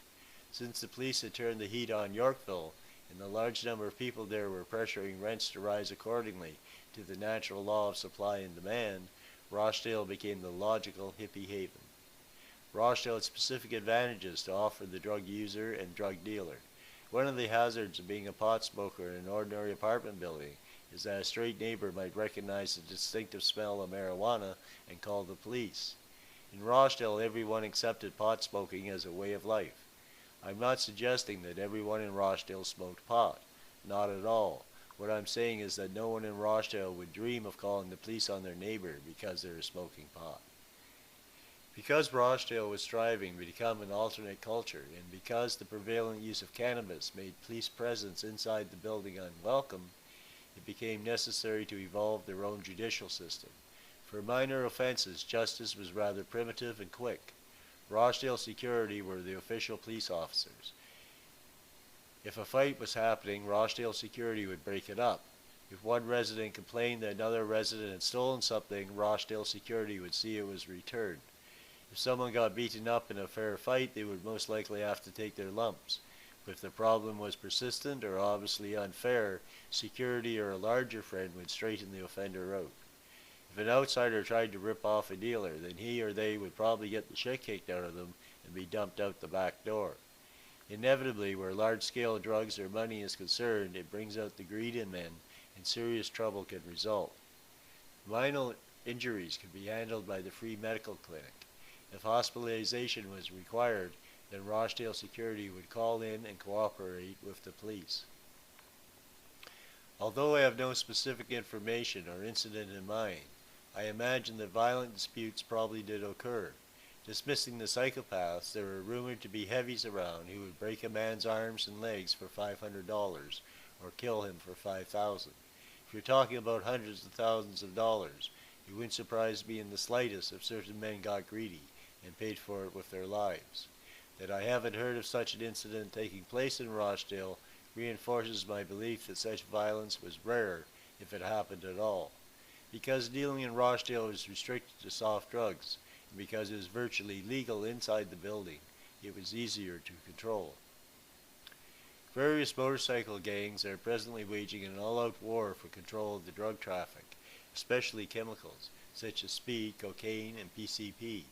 Since the police had turned the heat on Yorkville and the large number of people there were pressuring rents to rise accordingly to the natural law of supply and demand, Rochdale became the logical hippie haven. Rochdale had specific advantages to offer the drug user and drug dealer. One of the hazards of being a pot smoker in an ordinary apartment building is that a straight neighbor might recognize the distinctive smell of marijuana and call the police. In Rochdale, everyone accepted pot smoking as a way of life. I'm not suggesting that everyone in Rochdale smoked pot. Not at all. What I'm saying is that no one in Rochdale would dream of calling the police on their neighbor because they were smoking pot. Because Rochdale was striving to become an alternate culture, and because the prevalent use of cannabis made police presence inside the building unwelcome, it became necessary to evolve their own judicial system. For minor offenses, justice was rather primitive and quick. Rochdale security were the official police officers. If a fight was happening, Rochdale security would break it up. If one resident complained that another resident had stolen something, Rochdale security would see it was returned. If someone got beaten up in a fair fight, they would most likely have to take their lumps. But if the problem was persistent or obviously unfair, security or a larger friend would straighten the offender out. If an outsider tried to rip off a dealer, then he or they would probably get the shit kicked out of them and be dumped out the back door. Inevitably, where large-scale drugs or money is concerned, it brings out the greed in men, and serious trouble can result. Minor injuries can be handled by the free medical clinic. If hospitalization was required, then Rochdale security would call in and cooperate with the police. Although I have no specific information or incident in mind, I imagine that violent disputes probably did occur. Dismissing the psychopaths, there were rumored to be heavies around who would break a man's arms and legs for $500 or kill him for $5,000. If you're talking about hundreds of thousands of dollars, it wouldn't surprise me in the slightest if certain men got greedy and paid for it with their lives. That I haven't heard of such an incident taking place in Rochdale reinforces my belief that such violence was rare if it happened at all. Because dealing in Rochdale is restricted to soft drugs, and because it is virtually legal inside the building, it was easier to control. Various motorcycle gangs are presently waging an all-out war for control of the drug traffic, especially chemicals, such as speed, cocaine, and PCP.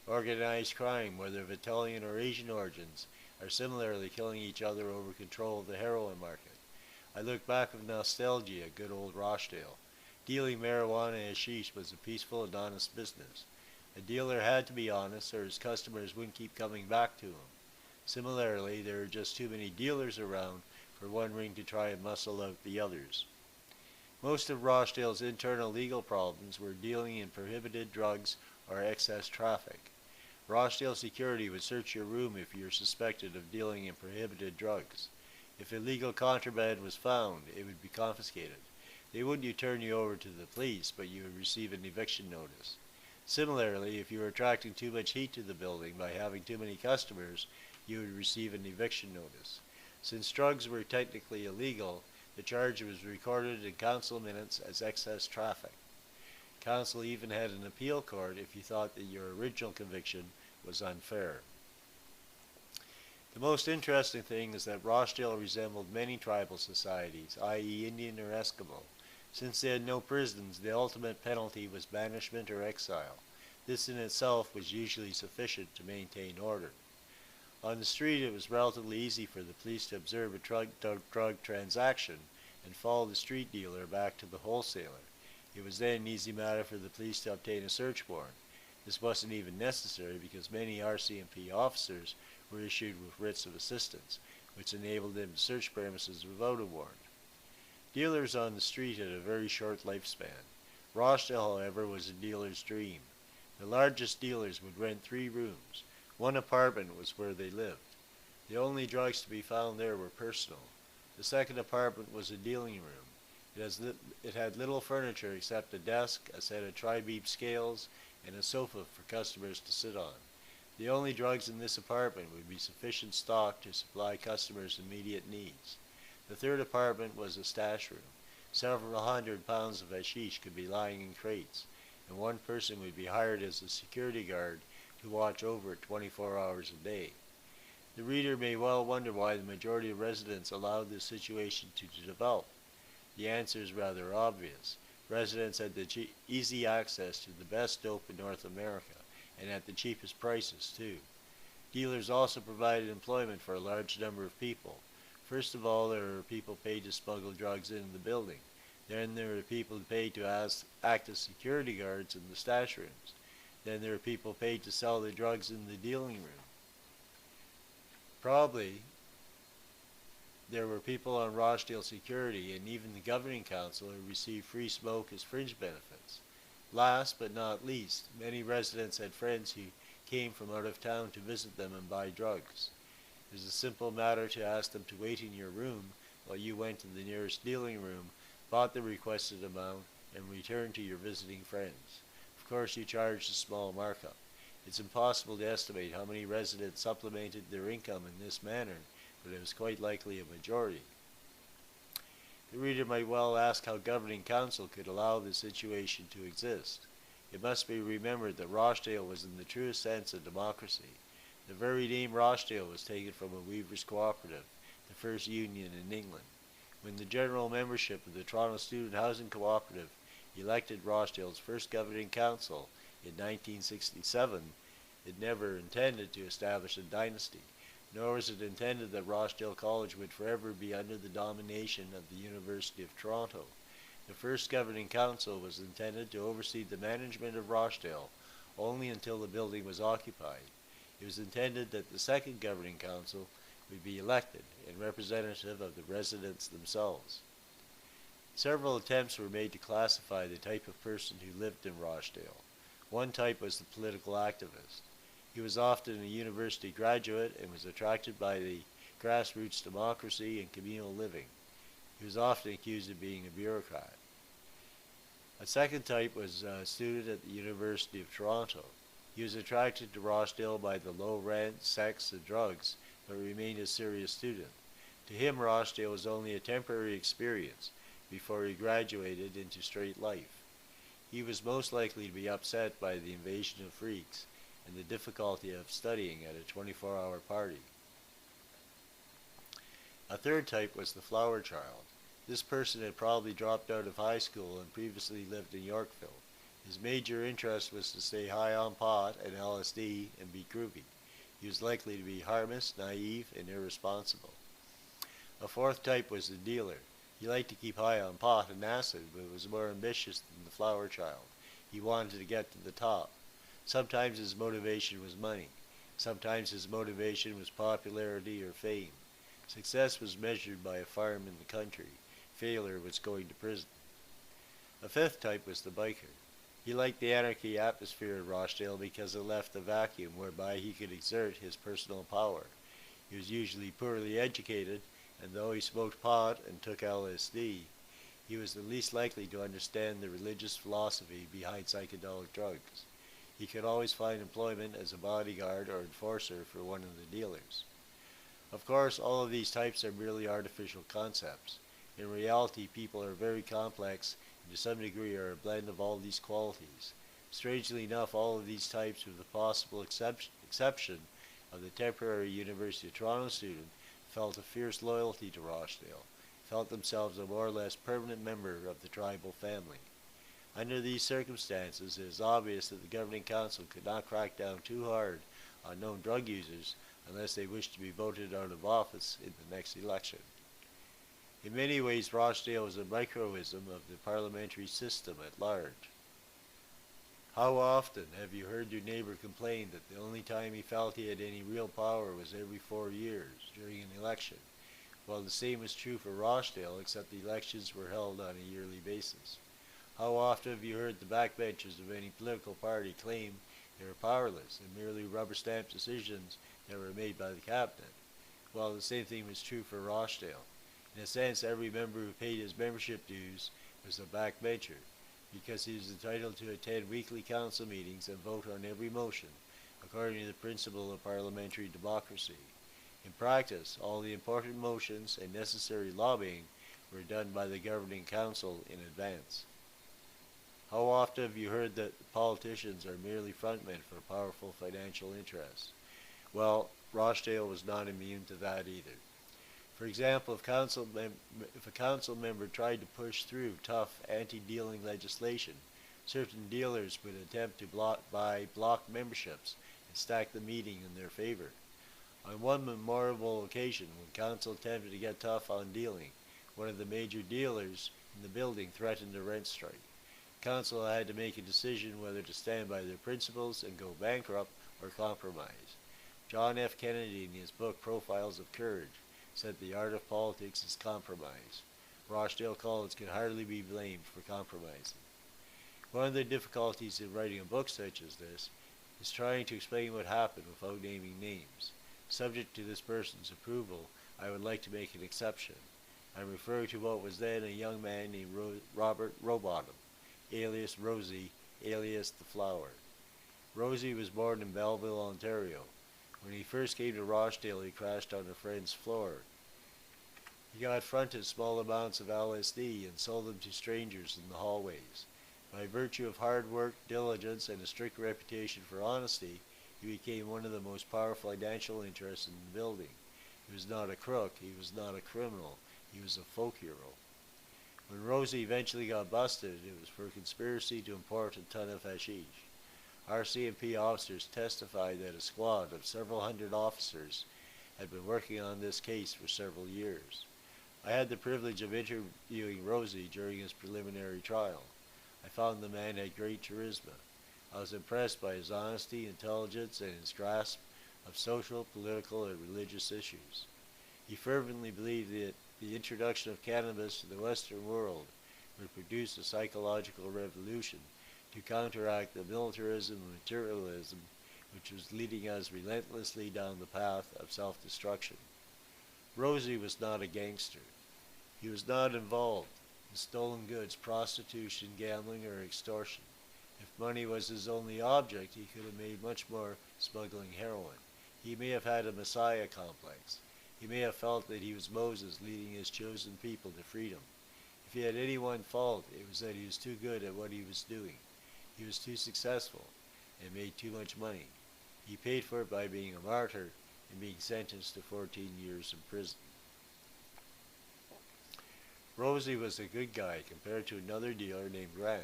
Organized crime, whether of Italian or Asian origins, are similarly killing each other over control of the heroin market. I look back with nostalgia at good old Rochdale. Dealing marijuana and hashish was a peaceful and honest business. A dealer had to be honest or his customers wouldn't keep coming back to him. Similarly, there are just too many dealers around for one ring to try and muscle out the others. Most of Rochdale's internal legal problems were dealing in prohibited drugs or excess traffic. Rochdale security would search your room if you were suspected of dealing in prohibited drugs. If illegal contraband was found, it would be confiscated. They wouldn't turn you over to the police, but you would receive an eviction notice. Similarly, if you were attracting too much heat to the building by having too many customers, you would receive an eviction notice. Since drugs were technically illegal, the charge was recorded in council minutes as excess traffic. Council even had an appeal court if you thought that your original conviction was unfair. The most interesting thing is that Rochdale resembled many tribal societies, i.e. Indian or Eskimo. Since they had no prisons, the ultimate penalty was banishment or exile. This in itself was usually sufficient to maintain order. On the street, it was relatively easy for the police to observe a drug transaction and follow the street dealer back to the wholesaler. It was then an easy matter for the police to obtain a search warrant. This wasn't even necessary because many RCMP officers were issued with writs of assistance, which enabled them to search premises without a warrant. Dealers on the street had a very short lifespan. Rochdale, however, was a dealer's dream. The largest dealers would rent 3 rooms. One apartment was where they lived. The only drugs to be found there were personal. The second apartment was a dealing room. It had little furniture except a desk, a set of tri-beam scales, and a sofa for customers to sit on. The only drugs in this apartment would be sufficient stock to supply customers' immediate needs. The third apartment was a stash room. Several hundred pounds of hashish could be lying in crates, and one person would be hired as a security guard to watch over it 24 hours a day. The reader may well wonder why the majority of residents allowed this situation to develop. The answer is rather obvious. Residents had the easy access to the best dope in North America, and at the cheapest prices too. Dealers also provided employment for a large number of people. First of all, there were people paid to smuggle drugs into the building. Then there were people paid to act as security guards in the stash rooms. Then there were people paid to sell the drugs in the dealing room. Probably there were people on Rochdale security and even the governing council who received free smoke as fringe benefits. Last but not least, many residents had friends who came from out of town to visit them and buy drugs. It was a simple matter to ask them to wait in your room while you went to the nearest dealing room, bought the requested amount, and returned to your visiting friends. Of course, you charged a small markup. It's impossible to estimate how many residents supplemented their income in this manner, but it was quite likely a majority. The reader might well ask how governing council could allow this situation to exist. It must be remembered that Rochdale was in the truest sense a democracy. The very name Rochdale was taken from a weavers' cooperative, the first union in England. When the general membership of the Toronto Student Housing Cooperative elected Rochdale's first governing council in 1967, it never intended to establish a dynasty, nor was it intended that Rochdale College would forever be under the domination of the University of Toronto. The first governing council was intended to oversee the management of Rochdale only until the building was occupied. It was intended that the second governing council would be elected and representative of the residents themselves. Several attempts were made to classify the type of person who lived in Rochdale. One type was the political activist. He was often a university graduate and was attracted by the grassroots democracy and communal living. He was often accused of being a bureaucrat. A second type was a student at the University of Toronto. He was attracted to Rochdale by the low rent, sex, and drugs, but remained a serious student. To him, Rochdale was only a temporary experience before he graduated into straight life. He was most likely to be upset by the invasion of freaks and the difficulty of studying at a 24-hour party. A third type was the flower child. This person had probably dropped out of high school and previously lived in Yorkville. His major interest was to stay high on pot and LSD and be groovy. He was likely to be harmless, naive, and irresponsible. A fourth type was the dealer. He liked to keep high on pot and acid, but was more ambitious than the flower child. He wanted to get to the top. Sometimes his motivation was money. Sometimes his motivation was popularity or fame. Success was measured by a farm in the country. Failure was going to prison. A fifth type was the biker. He liked the anarchy atmosphere in Rochdale because it left a vacuum whereby he could exert his personal power. He was usually poorly educated, and though he smoked pot and took LSD, he was the least likely to understand the religious philosophy behind psychedelic drugs. He could always find employment as a bodyguard or enforcer for one of the dealers. Of course, all of these types are merely artificial concepts. In reality, people are very complex and to some degree are a blend of all these qualities. Strangely enough, all of these types, with the possible exception of the temporary University of Toronto student, felt a fierce loyalty to Rochdale, felt themselves a more or less permanent member of the tribal family. Under these circumstances, it is obvious that the governing council could not crack down too hard on known drug users unless they wished to be voted out of office in the next election. In many ways, Rochdale was a microcosm of the parliamentary system at large. How often have you heard your neighbor complain that the only time he felt he had any real power was every 4 years during an election? Well, the same was true for Rochdale, except the elections were held on a yearly basis. How often have you heard the backbenchers of any political party claim they were powerless and merely rubber-stamped decisions that were made by the cabinet? Well, the same thing was true for Rochdale. In a sense, every member who paid his membership dues was a backbencher, because he was entitled to attend weekly council meetings and vote on every motion, according to the principle of parliamentary democracy. In practice, all the important motions and necessary lobbying were done by the governing council in advance. How often have you heard that politicians are merely frontmen for powerful financial interests? Well, Rochdale was not immune to that either. For example, if a council member tried to push through tough anti-dealing legislation, certain dealers would attempt to buy block memberships and stack the meeting in their favor. On one memorable occasion, when council attempted to get tough on dealing, one of the major dealers in the building threatened a rent strike. Council had to make a decision whether to stand by their principles and go bankrupt or compromise. John F. Kennedy, in his book Profiles of Courage, said the art of politics is compromise. Rochdale College can hardly be blamed for compromising. One of the difficulties in writing a book such as this is trying to explain what happened without naming names. Subject to this person's approval, I would like to make an exception. I'm referring to what was then a young man named Robert Rowbottom, alias Rosie, alias the Flower. Rosie was born in Belleville, Ontario. When he first came to Rochdale, he crashed on a friend's floor. He got fronted small amounts of LSD and sold them to strangers in the hallways. By virtue of hard work, diligence, and a strict reputation for honesty, he became one of the most powerful financial interests in the building. He was not a crook, he was not a criminal, he was a folk hero. When Rosie eventually got busted, it was for conspiracy to import a ton of hashish. RCMP officers testified that a squad of several hundred officers had been working on this case for several years. I had the privilege of interviewing Rosie during his preliminary trial. I found the man had great charisma. I was impressed by his honesty, intelligence, and his grasp of social, political, and religious issues. He fervently believed that the introduction of cannabis to the Western world would produce a psychological revolution to counteract the militarism and materialism which was leading us relentlessly down the path of self-destruction. Rosie was not a gangster. He was not involved in stolen goods, prostitution, gambling, or extortion. If money was his only object, he could have made much more smuggling heroin. He may have had a messiah complex. He may have felt that he was Moses leading his chosen people to freedom. If he had any one fault, it was that he was too good at what he was doing. He was too successful and made too much money. He paid for it by being a martyr and being sentenced to 14 years in prison. Rosie was a good guy compared to another dealer named Grant.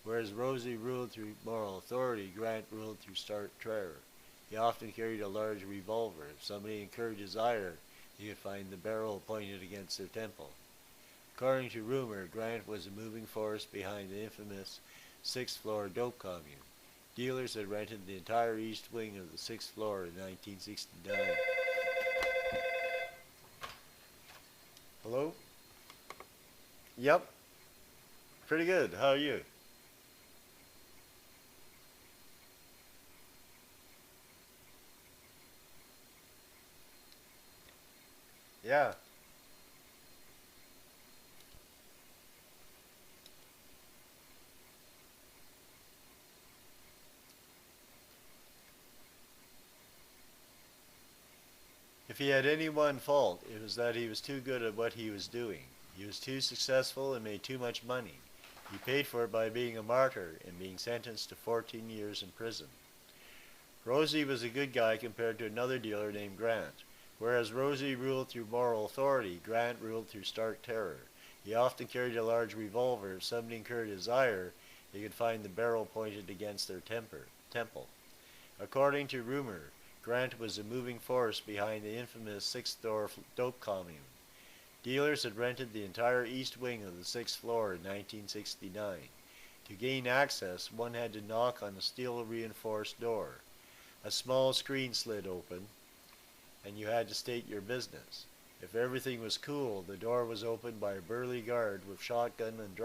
Whereas Rosie ruled through moral authority, Grant ruled through stark terror. He often carried a large revolver. If somebody incurred his ire, he could find the barrel pointed against their temple. According to rumor, Grant was a moving force behind the infamous 6th floor dope commune. Dealers had rented the entire east wing of the 6th floor in 1969. Hello? Yep. Pretty good. How are you? Yeah. If he had any one fault, it was that he was too good at what he was doing. He was too successful and made too much money. He paid for it by being a martyr and being sentenced to 14 years in prison. Rosie was a good guy compared to another dealer named Grant. Whereas Rosie ruled through moral authority, Grant ruled through stark terror. He often carried a large revolver. If somebody incurred his ire, they could find the barrel pointed against their temple. According to rumor, Grant was a moving force behind the infamous sixth-floor dope commune. Dealers had rented the entire east wing of the sixth floor in 1969. To gain access, one had to knock on a steel-reinforced door. A small screen slid open, and you had to state your business. If everything was cool, the door was opened by a burly guard with shotgun and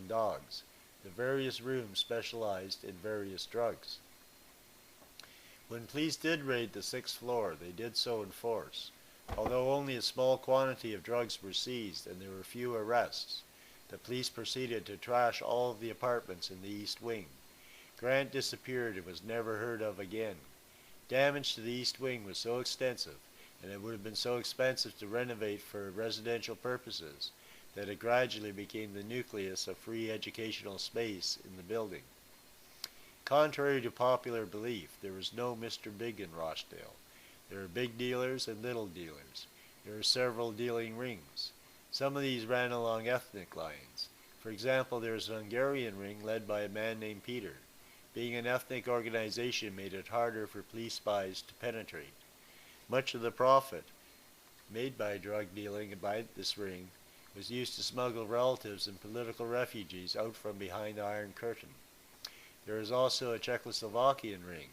dogs. The various rooms specialized in various drugs. When police did raid the sixth floor, they did so in force. Although only a small quantity of drugs were seized and there were few arrests, the police proceeded to trash all of the apartments in the east wing. Grant disappeared and was never heard of again. Damage to the east wing was so extensive, and it would have been so expensive to renovate for residential purposes, that it gradually became the nucleus of free educational space in the building. Contrary to popular belief, there was no Mr. Big in Rochdale. There were big dealers and little dealers. There were several dealing rings. Some of these ran along ethnic lines. For example, there was a Hungarian ring led by a man named Peter. Being an ethnic organization made it harder for police spies to penetrate. Much of the profit made by drug dealing by this ring was used to smuggle relatives and political refugees out from behind the Iron Curtain. There is also a Czechoslovakian ring.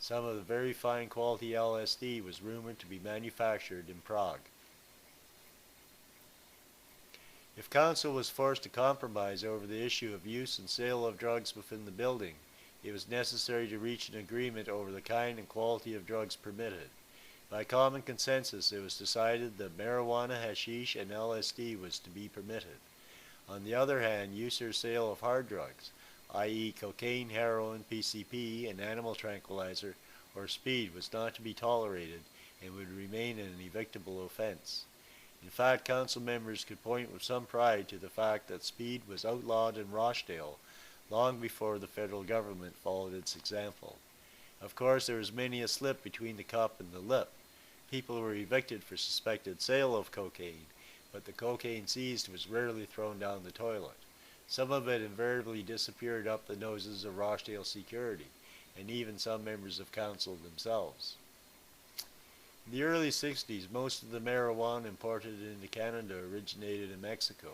Some of the very fine quality LSD was rumored to be manufactured in Prague. If council was forced to compromise over the issue of use and sale of drugs within the building, it was necessary to reach an agreement over the kind and quality of drugs permitted. By common consensus, it was decided that marijuana, hashish, and LSD was to be permitted. On the other hand, use or sale of hard drugs, i.e. cocaine, heroin, PCP, and animal tranquilizer, or speed, was not to be tolerated and would remain an evictable offense. In fact, council members could point with some pride to the fact that speed was outlawed in Rochdale long before the federal government followed its example. Of course, there was many a slip between the cup and the lip. People were evicted for suspected sale of cocaine, but the cocaine seized was rarely thrown down the toilet. Some of it invariably disappeared up the noses of Rochdale security, and even some members of council themselves. In the early 60s, most of the marijuana imported into Canada originated in Mexico.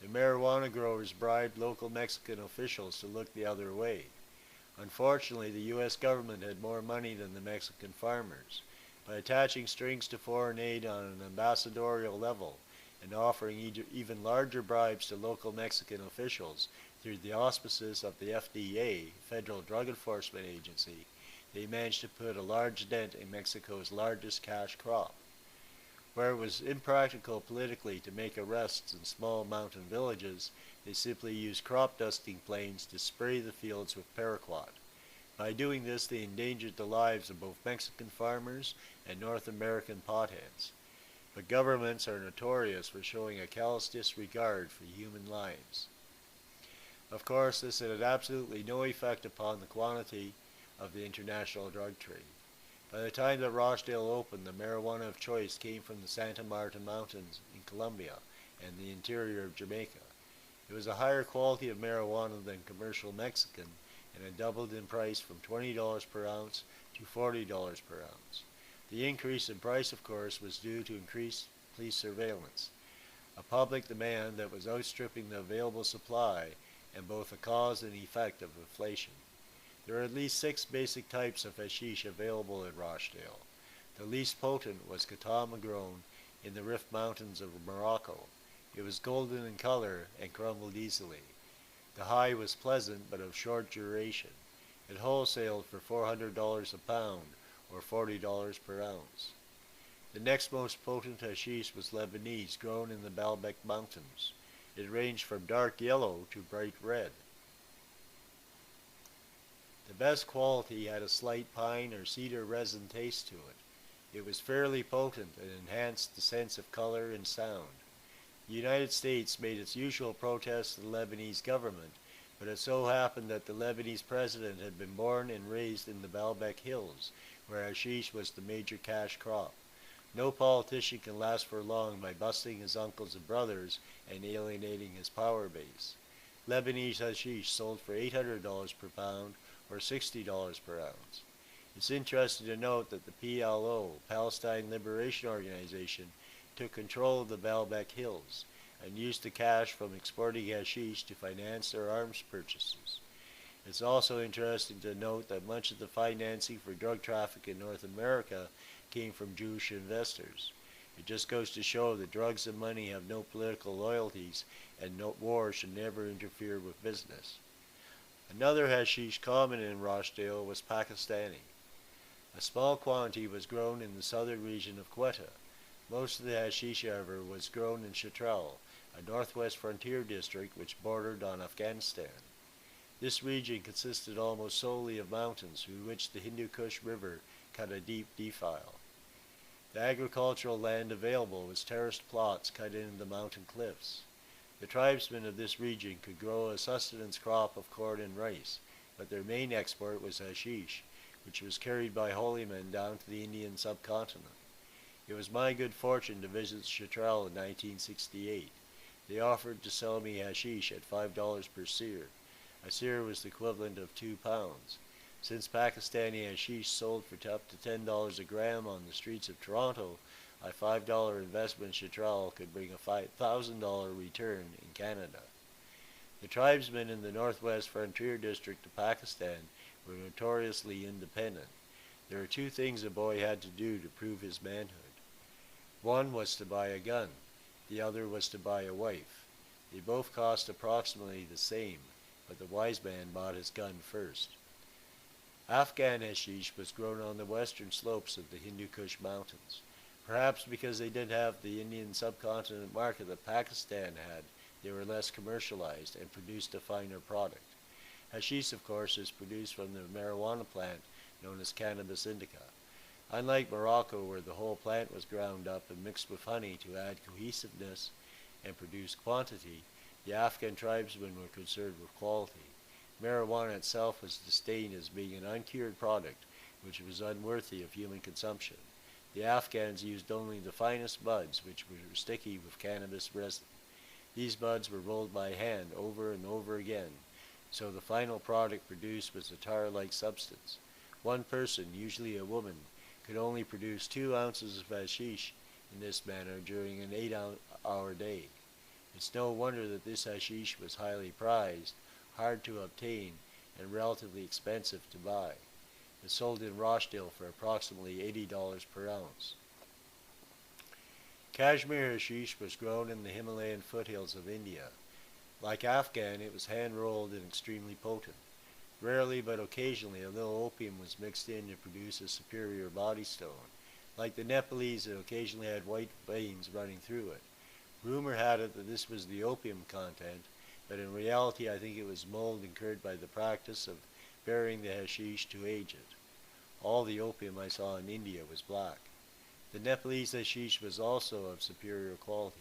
The marijuana growers bribed local Mexican officials to look the other way. Unfortunately, the U.S. government had more money than the Mexican farmers. By attaching strings to foreign aid on an ambassadorial level and offering even larger bribes to local Mexican officials through the auspices of the FDA, Federal Drug Enforcement Agency, they managed to put a large dent in Mexico's largest cash crop. Where it was impractical politically to make arrests in small mountain villages, they simply used crop dusting planes to spray the fields with paraquat. By doing this, they endangered the lives of both Mexican farmers and North American potheads. But governments are notorious for showing a callous disregard for human lives. Of course, this had absolutely no effect upon the quantity of the international drug trade. By the time that Rochdale opened, the marijuana of choice came from the Santa Marta Mountains in Colombia and the interior of Jamaica. It was a higher quality of marijuana than commercial Mexican, and it doubled in price from $20 per ounce to $40 per ounce. The increase in price, of course, was due to increased police surveillance, a public demand that was outstripping the available supply, and both a cause and effect of inflation. There are at least 6 basic types of hashish available in Rochdale. The least potent was Katama grown in the Rift Mountains of Morocco. It was golden in color and crumbled easily. The high was pleasant but of short duration. It wholesaled for $400 a pound, or $40 per ounce. The next most potent hashish was Lebanese, grown in the Baalbek Mountains. It ranged from dark yellow to bright red. The best quality had a slight pine or cedar resin taste to it. It was fairly potent and enhanced the sense of color and sound. The United States made its usual protest to the Lebanese government, but it so happened that the Lebanese president had been born and raised in the Baalbek Hills, where hashish was the major cash crop. No politician can last for long by busting his uncles and brothers and alienating his power base. Lebanese hashish sold for $800 per pound, or $60 per ounce. It's interesting to note that the PLO, Palestine Liberation Organization, took control of the Baalbek Hills and used the cash from exporting hashish to finance their arms purchases. It's also interesting to note that much of the financing for drug traffic in North America came from Jewish investors. It just goes to show that drugs and money have no political loyalties, and no war should never interfere with business. Another hashish common in Rochdale was Pakistani. A small quantity was grown in the southern region of Quetta. Most of the hashish, however, was grown in Chitral, a northwest frontier district which bordered on Afghanistan. This region consisted almost solely of mountains through which the Hindu Kush River cut a deep defile. The agricultural land available was terraced plots cut into the mountain cliffs. The tribesmen of this region could grow a sustenance crop of corn and rice, but their main export was hashish, which was carried by holy men down to the Indian subcontinent. It was my good fortune to visit Chitral in 1968. They offered to sell me hashish at $5 per seer. A seer was the equivalent of 2 pounds. Since Pakistani hashish sold for up to $10 a gram on the streets of Toronto, a $5 investment in Chitral could bring a $5,000 return in Canada. The tribesmen in the northwest frontier district of Pakistan were notoriously independent. There were 2 things a boy had to do to prove his manhood. One was to buy a gun. The other was to buy a wife. They both cost approximately the same, but the wise man bought his gun first. Afghan hashish was grown on the western slopes of the Hindu Kush Mountains. Perhaps because they didn't have the Indian subcontinent market that Pakistan had, they were less commercialized and produced a finer product. Hashish, of course, is produced from the marijuana plant known as Cannabis indica. Unlike Morocco, where the whole plant was ground up and mixed with honey to add cohesiveness and produce quantity, the Afghan tribesmen were concerned with quality. Marijuana itself was disdained as being an uncured product which was unworthy of human consumption. The Afghans used only the finest buds, which were sticky with cannabis resin. These buds were rolled by hand over and over again, so the final product produced was a tar-like substance. One person, usually a woman, could only produce 2 ounces of hashish in this manner during an 8-hour day. It's no wonder that this hashish was highly prized, hard to obtain, and relatively expensive to buy. It sold in Rochdale for approximately $80 per ounce. Kashmir hashish was grown in the Himalayan foothills of India. Like Afghan, it was hand-rolled and extremely potent. Rarely but occasionally a little opium was mixed in to produce a superior body stone. Like the Nepalese, it occasionally had white veins running through it. Rumor had it that this was the opium content, but in reality I think it was mold incurred by the practice of burying the hashish to age it. All the opium I saw in India was black. The Nepalese hashish was also of superior quality.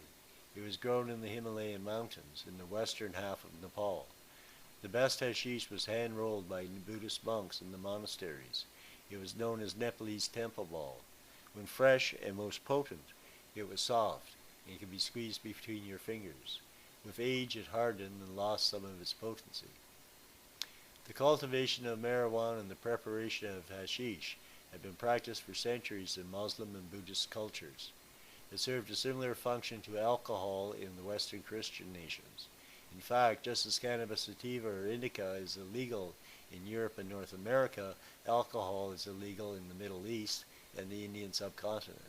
It was grown in the Himalayan mountains in the western half of Nepal. The best hashish was hand-rolled by Buddhist monks in the monasteries. It was known as Nepalese temple ball. When fresh and most potent, it was soft and could be squeezed between your fingers. With age it hardened and lost some of its potency. The cultivation of marijuana and the preparation of hashish had been practiced for centuries in Muslim and Buddhist cultures. It served a similar function to alcohol in the Western Christian nations. In fact, just as cannabis sativa or indica is illegal in Europe and North America, alcohol is illegal in the Middle East and the Indian subcontinent.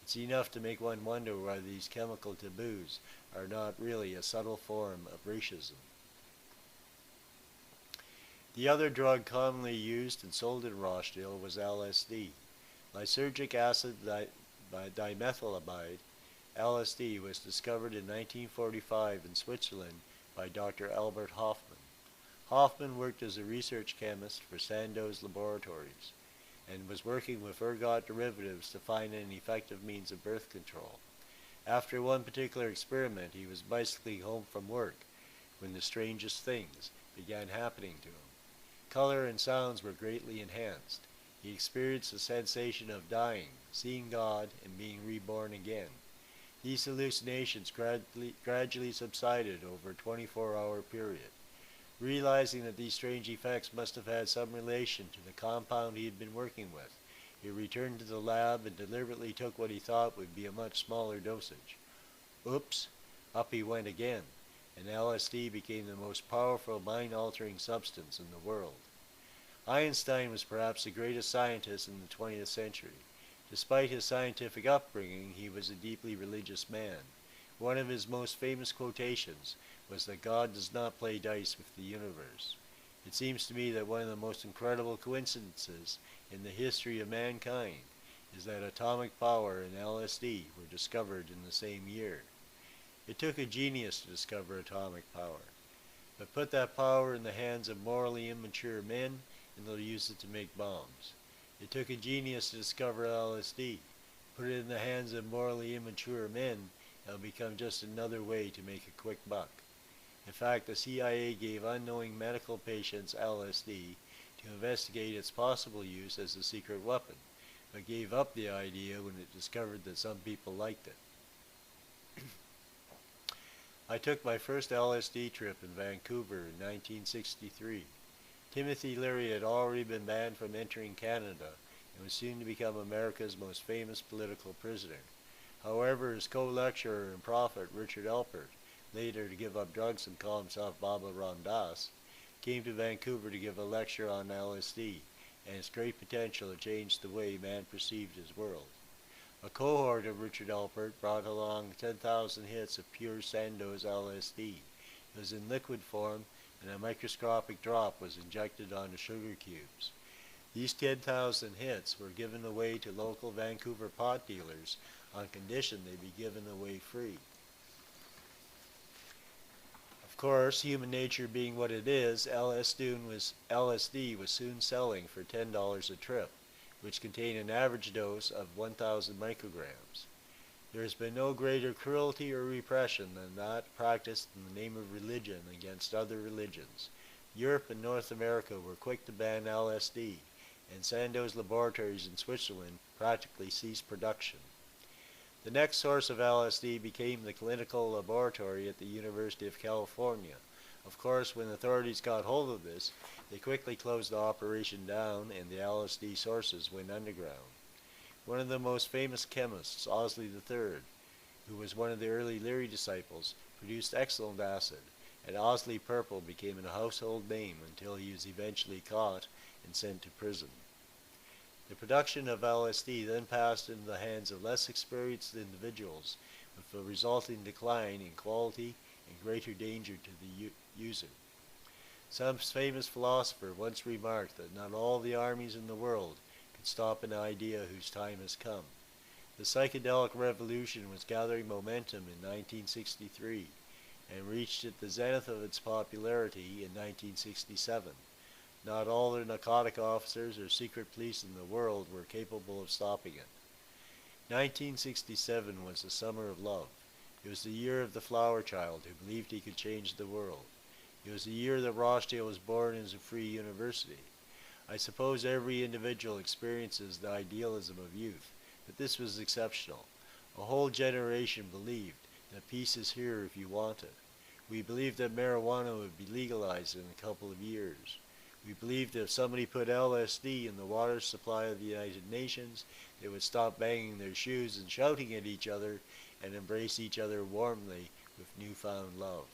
It's enough to make one wonder why these chemical taboos are not really a subtle form of racism. The other drug commonly used and sold in Rochdale was LSD. Lysergic acid dimethylabide, LSD, was discovered in 1945 in Switzerland by Dr. Albert Hofmann. Hofmann worked as a research chemist for Sandoz Laboratories and was working with ergot derivatives to find an effective means of birth control. After one particular experiment, he was bicycling home from work when the strangest things began happening to him. Color and sounds were greatly enhanced. He experienced the sensation of dying, seeing God, and being reborn again. These hallucinations gradually subsided over a 24-hour period. Realizing that these strange effects must have had some relation to the compound he had been working with, he returned to the lab and deliberately took what he thought would be a much smaller dosage. Oops! Up he went again, and LSD became the most powerful mind-altering substance in the world. Einstein was perhaps the greatest scientist in the 20th century. Despite his scientific upbringing, he was a deeply religious man. One of his most famous quotations was that God does not play dice with the universe. It seems to me that one of the most incredible coincidences in the history of mankind is that atomic power and LSD were discovered in the same year. It took a genius to discover atomic power, but put that power in the hands of morally immature men and they'll use it to make bombs. It took a genius to discover LSD. Put it in the hands of morally immature men, it'll become just another way to make a quick buck. In fact, the CIA gave unknowing medical patients LSD to investigate its possible use as a secret weapon, but gave up the idea when it discovered that some people liked it. I took my first LSD trip in Vancouver in 1963. Timothy Leary had already been banned from entering Canada and was soon to become America's most famous political prisoner. However, his co-lecturer and prophet, Richard Alpert, later to give up drugs and call himself Baba Ram Das, came to Vancouver to give a lecture on LSD and its great potential to change the way man perceived his world. A cohort of Richard Alpert brought along 10,000 hits of pure Sandoz LSD. It was in liquid form, and a microscopic drop was injected onto sugar cubes. These 10,000 hits were given away to local Vancouver pot dealers on condition they be given away free. Of course, human nature being what it is, LSD was soon selling for $10 a trip, which contained an average dose of 1,000 micrograms. There has been no greater cruelty or repression than that practiced in the name of religion against other religions. Europe and North America were quick to ban LSD, and Sandoz laboratories in Switzerland practically ceased production. The next source of LSD became the clinical laboratory at the University of California. Of course, when authorities got hold of this, they quickly closed the operation down and the LSD sources went underground. One of the most famous chemists, Owsley III, who was one of the early Leary disciples, produced excellent acid, and Owsley Purple became a household name until he was eventually caught and sent to prison. The production of LSD then passed into the hands of less experienced individuals, with a resulting decline in quality and greater danger to the user. Some famous philosopher once remarked that not all the armies in the world could stop an idea whose time has come. The psychedelic revolution was gathering momentum in 1963 and reached at the zenith of its popularity in 1967. Not all the narcotic officers or secret police in the world were capable of stopping it. 1967 was the summer of love. It was the year of the flower child who believed he could change the world. It was the year that Rochdale was born as a free university. I suppose every individual experiences the idealism of youth, but this was exceptional. A whole generation believed that peace is here if you want it. We believed that marijuana would be legalized in a couple of years. We believed that if somebody put LSD in the water supply of the United Nations, they would stop banging their shoes and shouting at each other and embrace each other warmly with newfound love.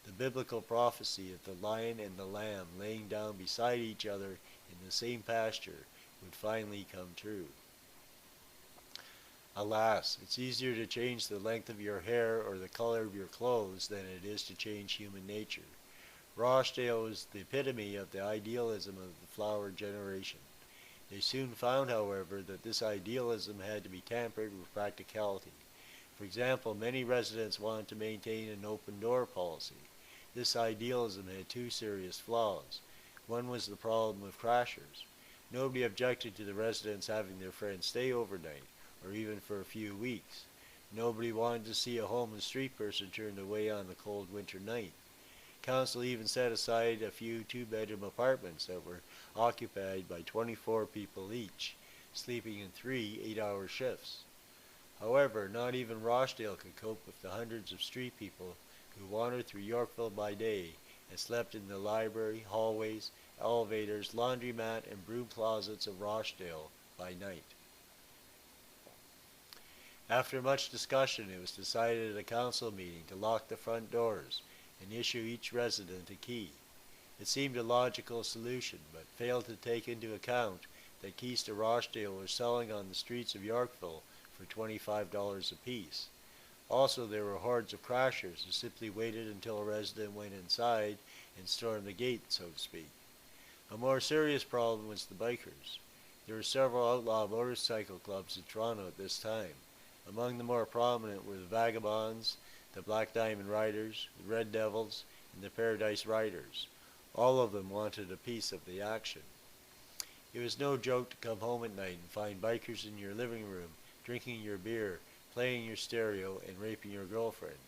The biblical prophecy of the lion and the lamb laying down beside each other in the same pasture would finally come true. Alas, it's easier to change the length of your hair or the color of your clothes than it is to change human nature. Rochdale was the epitome of the idealism of the flower generation. They soon found, however, that this idealism had to be tempered with practicality. For example, many residents wanted to maintain an open-door policy. This idealism had two serious flaws. One was the problem of crashers. Nobody objected to the residents having their friends stay overnight, or even for a few weeks. Nobody wanted to see a homeless street person turned away on a cold winter night. Council even set aside a few two-bedroom apartments that were occupied by 24 people each, sleeping in 3 8-hour shifts. However, not even Rochdale could cope with the hundreds of street people who wandered through Yorkville by day and slept in the library, hallways, elevators, laundromat, and broom closets of Rochdale by night. After much discussion, it was decided at a council meeting to lock the front doors and issue each resident a key. It seemed a logical solution, but failed to take into account that keys to Rochdale were selling on the streets of Yorkville for $25 apiece. Also, there were hordes of crashers who simply waited until a resident went inside and stormed the gate, so to speak. A more serious problem was the bikers. There were several outlaw motorcycle clubs in Toronto at this time. Among the more prominent were the Vagabonds, the Black Diamond Riders, the Red Devils, and the Paradise Riders. All of them wanted a piece of the action. It was no joke to come home at night and find bikers in your living room, drinking your beer, playing your stereo, and raping your girlfriend.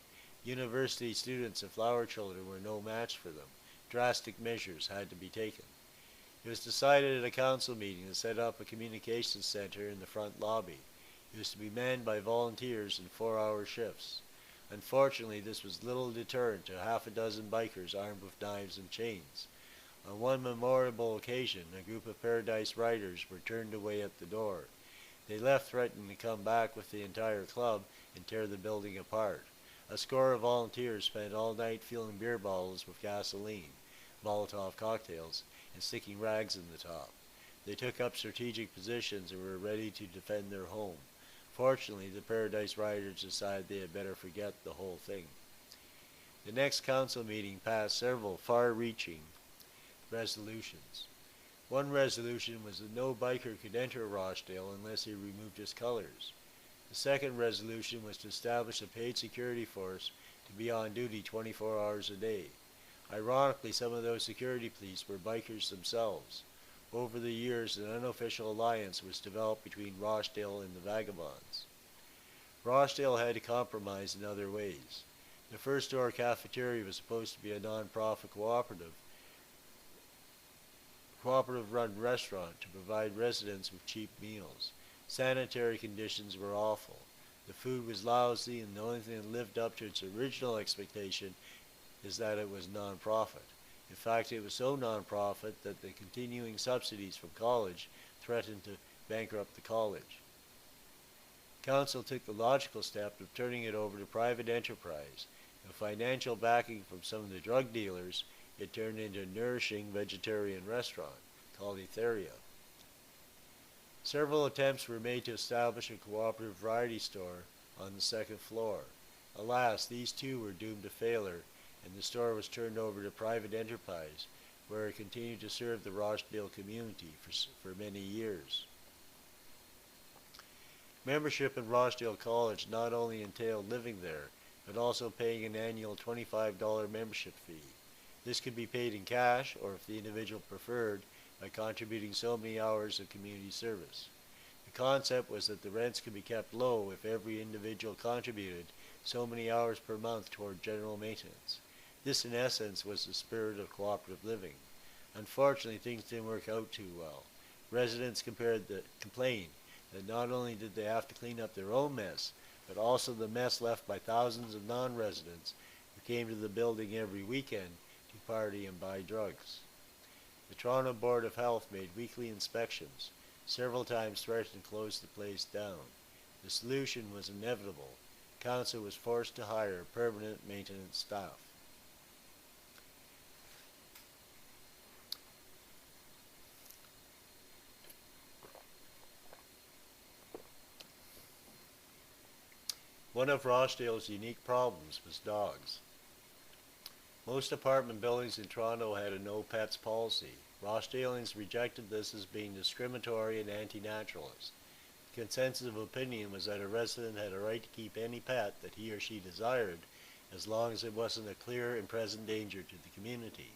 University students and flower children were no match for them. Drastic measures had to be taken. It was decided at a council meeting to set up a communications center in the front lobby. It was to be manned by volunteers in 4-hour shifts. Unfortunately, this was little deterrent to half a dozen bikers armed with knives and chains. On one memorable occasion, a group of Paradise Riders were turned away at the door. They left threatening to come back with the entire club and tear the building apart. A score of volunteers spent all night filling beer bottles with gasoline, Molotov cocktails, and sticking rags in the top. They took up strategic positions and were ready to defend their home. Fortunately, the Paradise Riders decided they had better forget the whole thing. The next council meeting passed several far-reaching resolutions. One resolution was that no biker could enter Rochdale unless he removed his colors. The second resolution was to establish a paid security force to be on duty 24 hours a day. Ironically, some of those security police were bikers themselves. Over the years, an unofficial alliance was developed between Rochdale and the Vagabonds. Rochdale had to compromise in other ways. The First Door Cafeteria was supposed to be a non-profit cooperative-run restaurant to provide residents with cheap meals. Sanitary conditions were awful. The food was lousy, and the only thing that lived up to its original expectation is that it was non-profit. In fact, it was so non-profit that the continuing subsidies from college threatened to bankrupt the college. Council took the logical step of turning it over to private enterprise. With financial backing from some of the drug dealers, it turned into a nourishing vegetarian restaurant called Etheria. Several attempts were made to establish a cooperative variety store on the second floor. Alas, these too were doomed to failure, and the store was turned over to private enterprise, where it continued to serve the Rochdale community for many years. Membership in Rochdale College not only entailed living there, but also paying an annual $25 membership fee. This could be paid in cash, or if the individual preferred, by contributing so many hours of community service. The concept was that the rents could be kept low if every individual contributed so many hours per month toward general maintenance. This, in essence, was the spirit of cooperative living. Unfortunately, things didn't work out too well. Residents complained that not only did they have to clean up their own mess, but also the mess left by thousands of non-residents who came to the building every weekend to party and buy drugs. The Toronto Board of Health made weekly inspections, several times threatened to close the place down. The solution was inevitable. Council was forced to hire permanent maintenance staff. One of Rochdale's unique problems was dogs. Most apartment buildings in Toronto had a no pets policy. Rochdalians rejected this as being discriminatory and anti-naturalist. The consensus of opinion was that a resident had a right to keep any pet that he or she desired, as long as it wasn't a clear and present danger to the community.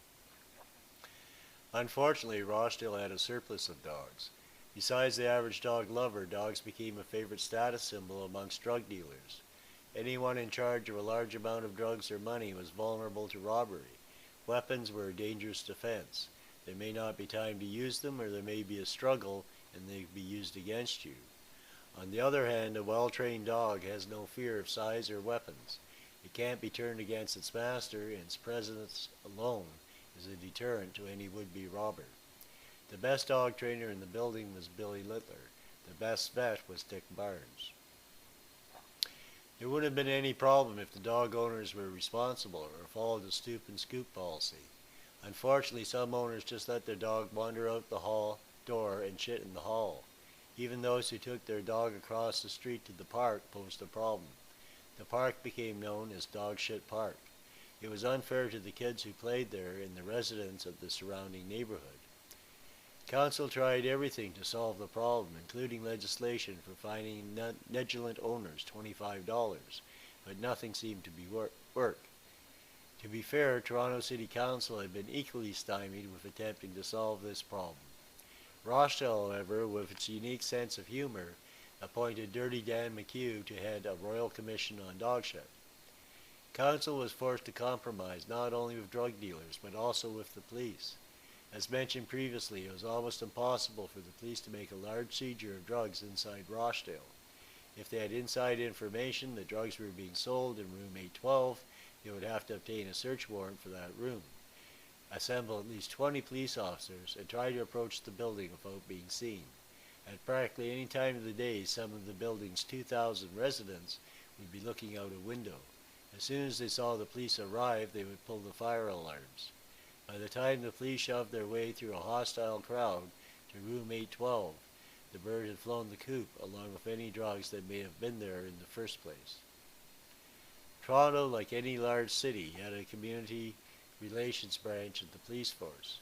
Unfortunately, Rochdale had a surplus of dogs. Besides the average dog lover, dogs became a favorite status symbol amongst drug dealers. Anyone in charge of a large amount of drugs or money was vulnerable to robbery. Weapons were a dangerous defense. There may not be time to use them, or there may be a struggle and they could be used against you. On the other hand, a well-trained dog has no fear of size or weapons. It can't be turned against its master, and its presence alone is a deterrent to any would-be robber. The best dog trainer in the building was Billy Littler. The best vet was Dick Barnes. There wouldn't have been any problem if the dog owners were responsible or followed the stoop and scoop policy. Unfortunately, some owners just let their dog wander out the hall door and shit in the hall. Even those who took their dog across the street to the park posed a problem. The park became known as Dog Shit Park. It was unfair to the kids who played there and the residents of the surrounding neighborhood. Council tried everything to solve the problem, including legislation for fining negligent owners $25, but nothing seemed to be work. To be fair, Toronto City Council had been equally stymied with attempting to solve this problem. Rochdale, however, with its unique sense of humor, appointed Dirty Dan McHugh to head a Royal Commission on Dog Shit. Council was forced to compromise not only with drug dealers, but also with the police. As mentioned previously, it was almost impossible for the police to make a large seizure of drugs inside Rochdale. If they had inside information that drugs were being sold in room 812, they would have to obtain a search warrant for that room, assemble at least 20 police officers, and try to approach the building without being seen. At practically any time of the day, some of the building's 2,000 residents would be looking out a window. As soon as they saw the police arrive, they would pull the fire alarms. By the time the police shoved their way through a hostile crowd to room 812, the bird had flown the coop along with any drugs that may have been there in the first place. Toronto, like any large city, had a community relations branch of the police force.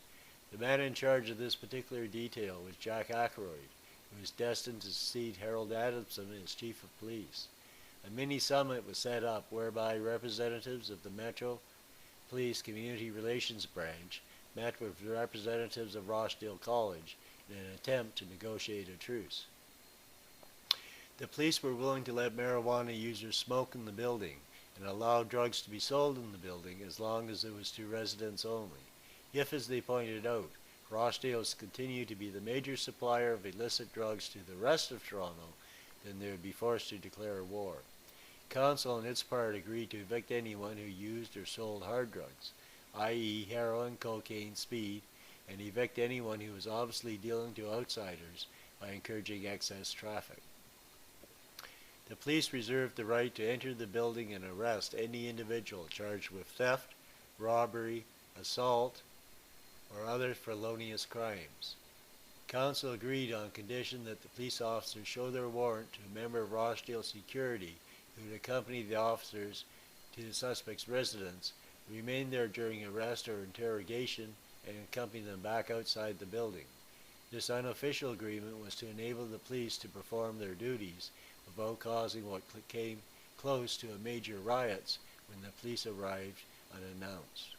The man in charge of this particular detail was Jack Ackroyd, who was destined to succeed Harold Adamson as chief of police. A mini-summit was set up whereby representatives of the Metro Police Community Relations Branch met with representatives of Rochdale College in an attempt to negotiate a truce. The police were willing to let marijuana users smoke in the building and allow drugs to be sold in the building as long as it was to residents only. If, as they pointed out, Rochdale continued to be the major supplier of illicit drugs to the rest of Toronto, then they would be forced to declare war. Council, on its part, agreed to evict anyone who used or sold hard drugs, i.e. heroin, cocaine, speed, and evict anyone who was obviously dealing to outsiders by encouraging excess traffic. The police reserved the right to enter the building and arrest any individual charged with theft, robbery, assault, or other felonious crimes. Council agreed on condition that the police officers show their warrant to a member of Rochdale Security who would accompany the officers to the suspect's residence, remain there during arrest or interrogation, and accompany them back outside the building. This unofficial agreement was to enable the police to perform their duties without causing what came close to a major riots when the police arrived unannounced.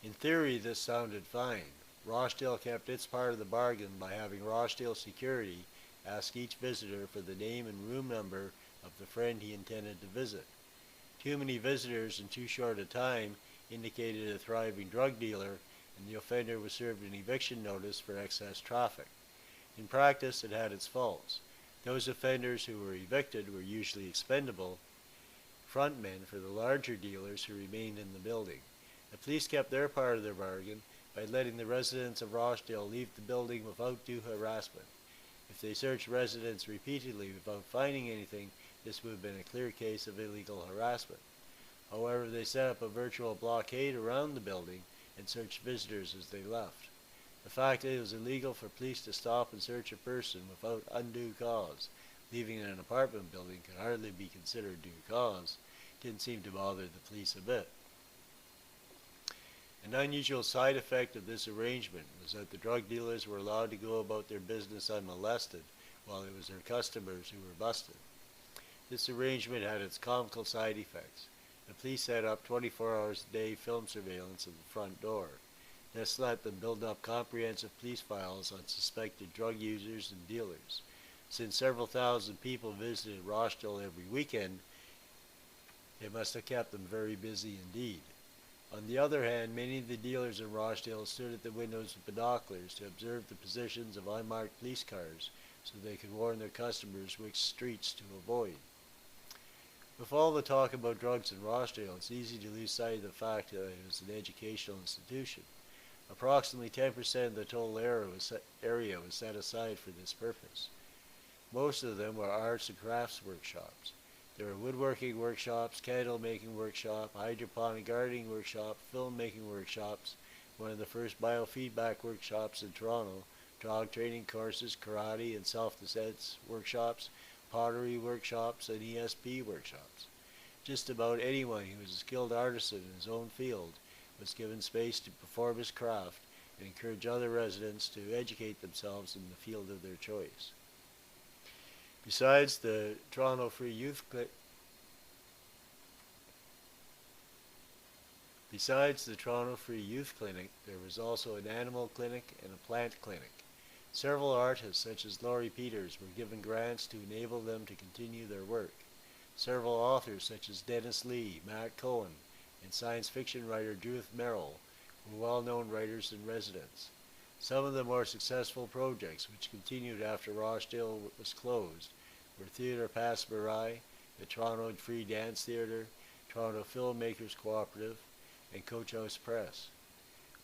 In theory, this sounded fine. Rochdale kept its part of the bargain by having Rochdale Security ask each visitor for the name and room number of the friend he intended to visit. Too many visitors in too short a time indicated a thriving drug dealer, and the offender was served an eviction notice for excess traffic. In practice, it had its faults. Those offenders who were evicted were usually expendable frontmen for the larger dealers who remained in the building. The police kept their part of their bargain by letting the residents of Rochdale leave the building without due harassment. If they searched residents repeatedly without finding anything, this would have been a clear case of illegal harassment. However, they set up a virtual blockade around the building and searched visitors as they left. The fact that it was illegal for police to stop and search a person without undue cause, leaving an apartment building could hardly be considered due cause, didn't seem to bother the police a bit. An unusual side effect of this arrangement was that the drug dealers were allowed to go about their business unmolested, while it was their customers who were busted. This arrangement had its comical side effects. The police set up 24 hours a day film surveillance of the front door. This let them build up comprehensive police files on suspected drug users and dealers. Since several thousand people visited Rochdale every weekend, it must have kept them very busy indeed. On the other hand, many of the dealers in Rochdale stood at the windows with binoculars to observe the positions of unmarked police cars so they could warn their customers which streets to avoid. With all the talk about drugs in Rochdale, it's easy to lose sight of the fact that it was an educational institution. Approximately 10% of the total area was set aside for this purpose. Most of them were arts and crafts workshops. There were woodworking workshops, candle making workshop, hydroponic gardening workshop, film making workshops, one of the first biofeedback workshops in Toronto, dog training courses, karate and self-defense workshops, pottery workshops, and ESP workshops. Just about anyone who was a skilled artisan in his own field was given space to perform his craft and encourage other residents to educate themselves in the field of their choice. Besides the Toronto Free Youth Clinic, there was also an animal clinic and a plant clinic. Several artists, such as Laurie Peters, were given grants to enable them to continue their work. Several authors, such as Dennis Lee, Matt Cohen, and science fiction writer Judith Merrill, were well-known writers in residence. Some of the more successful projects, which continued after Rochdale was closed, were Theatre Passe Muraille, the Toronto Free Dance Theatre, Toronto Filmmakers Cooperative, and Coach House Press.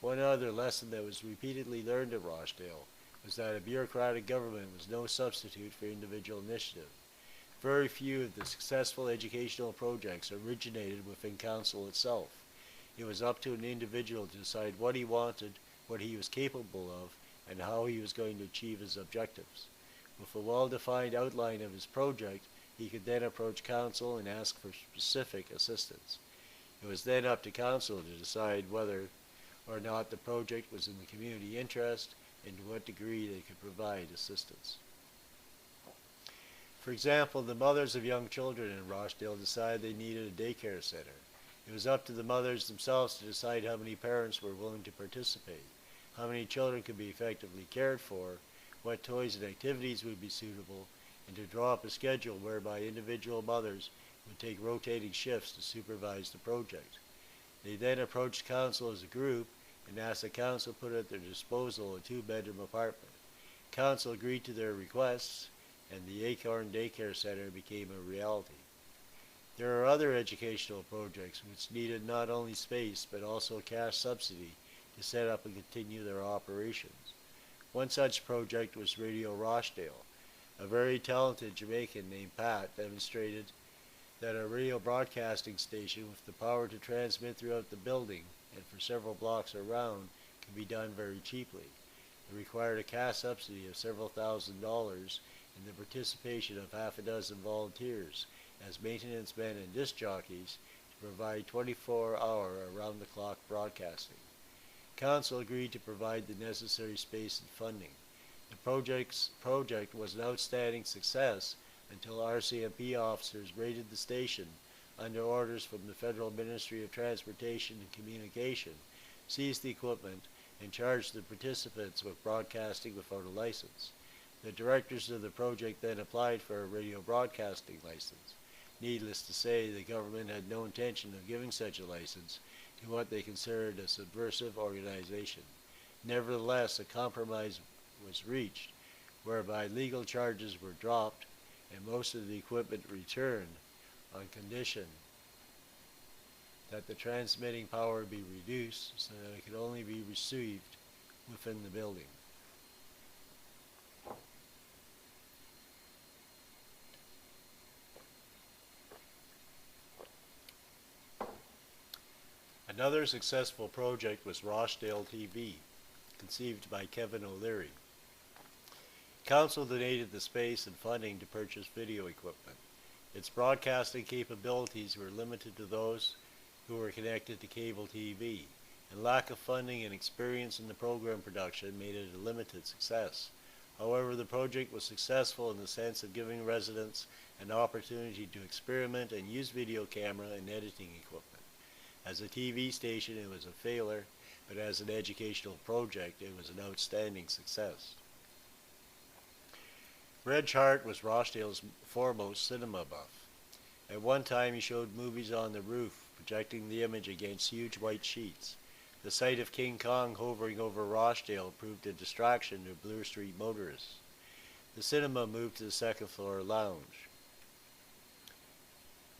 One other lesson that was repeatedly learned at Rochdale was that a bureaucratic government was no substitute for individual initiative. Very few of the successful educational projects originated within council itself. It was up to an individual to decide what he wanted, what he was capable of, and how he was going to achieve his objectives. With a well-defined outline of his project, he could then approach council and ask for specific assistance. It was then up to council to decide whether or not the project was in the community interest and to what degree they could provide assistance. For example, the mothers of young children in Rochdale decided they needed a daycare center. It was up to the mothers themselves to decide how many parents were willing to participate, how many children could be effectively cared for, what toys and activities would be suitable, and to draw up a schedule whereby individual mothers would take rotating shifts to supervise the project. They then approached council as a group and asked that council put at their disposal a 2-bedroom apartment. Council agreed to their requests, and the Acorn Daycare Center became a reality. There are other educational projects which needed not only space but also cash subsidy to set up and continue their operations. One such project was Radio Rochdale. A very talented Jamaican named Pat demonstrated that a radio broadcasting station with the power to transmit throughout the building and for several blocks around can be done very cheaply. It required a cash subsidy of several $1,000s and the participation of half a dozen volunteers as maintenance men and disc jockeys to provide 24-hour around-the-clock broadcasting. Council agreed to provide the necessary space and funding. The project was an outstanding success until RCMP officers raided the station under orders from the Federal Ministry of Transportation and Communication, seized the equipment, and charged the participants with broadcasting without a license. The directors of the project then applied for a radio broadcasting license. Needless to say, the government had no intention of giving such a license to what they considered a subversive organization. Nevertheless, a compromise was reached, whereby legal charges were dropped and most of the equipment returned on condition that the transmitting power be reduced so that it could only be received within the building. Another successful project was Rochdale TV, conceived by Kevin O'Leary. Council donated the space and funding to purchase video equipment. Its broadcasting capabilities were limited to those who were connected to cable TV, and lack of funding and experience in the program production made it a limited success. However, the project was successful in the sense of giving residents an opportunity to experiment and use video camera and editing equipment. As a TV station, it was a failure, but as an educational project, it was an outstanding success. Reg Hart was Rochdale's foremost cinema buff. At one time, he showed movies on the roof, projecting the image against huge white sheets. The sight of King Kong hovering over Rochdale proved a distraction to Bloor Street motorists. The cinema moved to the second-floor lounge.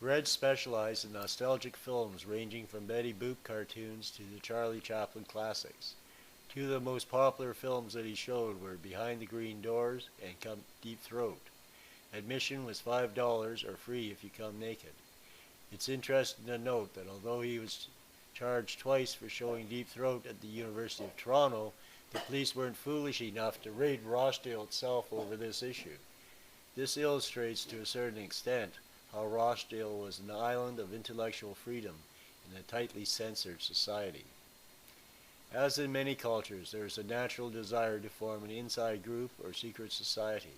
Red specialized in nostalgic films ranging from Betty Boop cartoons to the Charlie Chaplin classics. Two of the most popular films that he showed were Behind the Green Doors and Come Deep Throat. Admission was $5 or free if you come naked. It's interesting to note that although he was charged twice for showing Deep Throat at the University of Toronto, the police weren't foolish enough to raid Rochdale itself over this issue. This illustrates to a certain extent how Rochdale was an island of intellectual freedom in a tightly censored society. As in many cultures, there is a natural desire to form an inside group or secret society.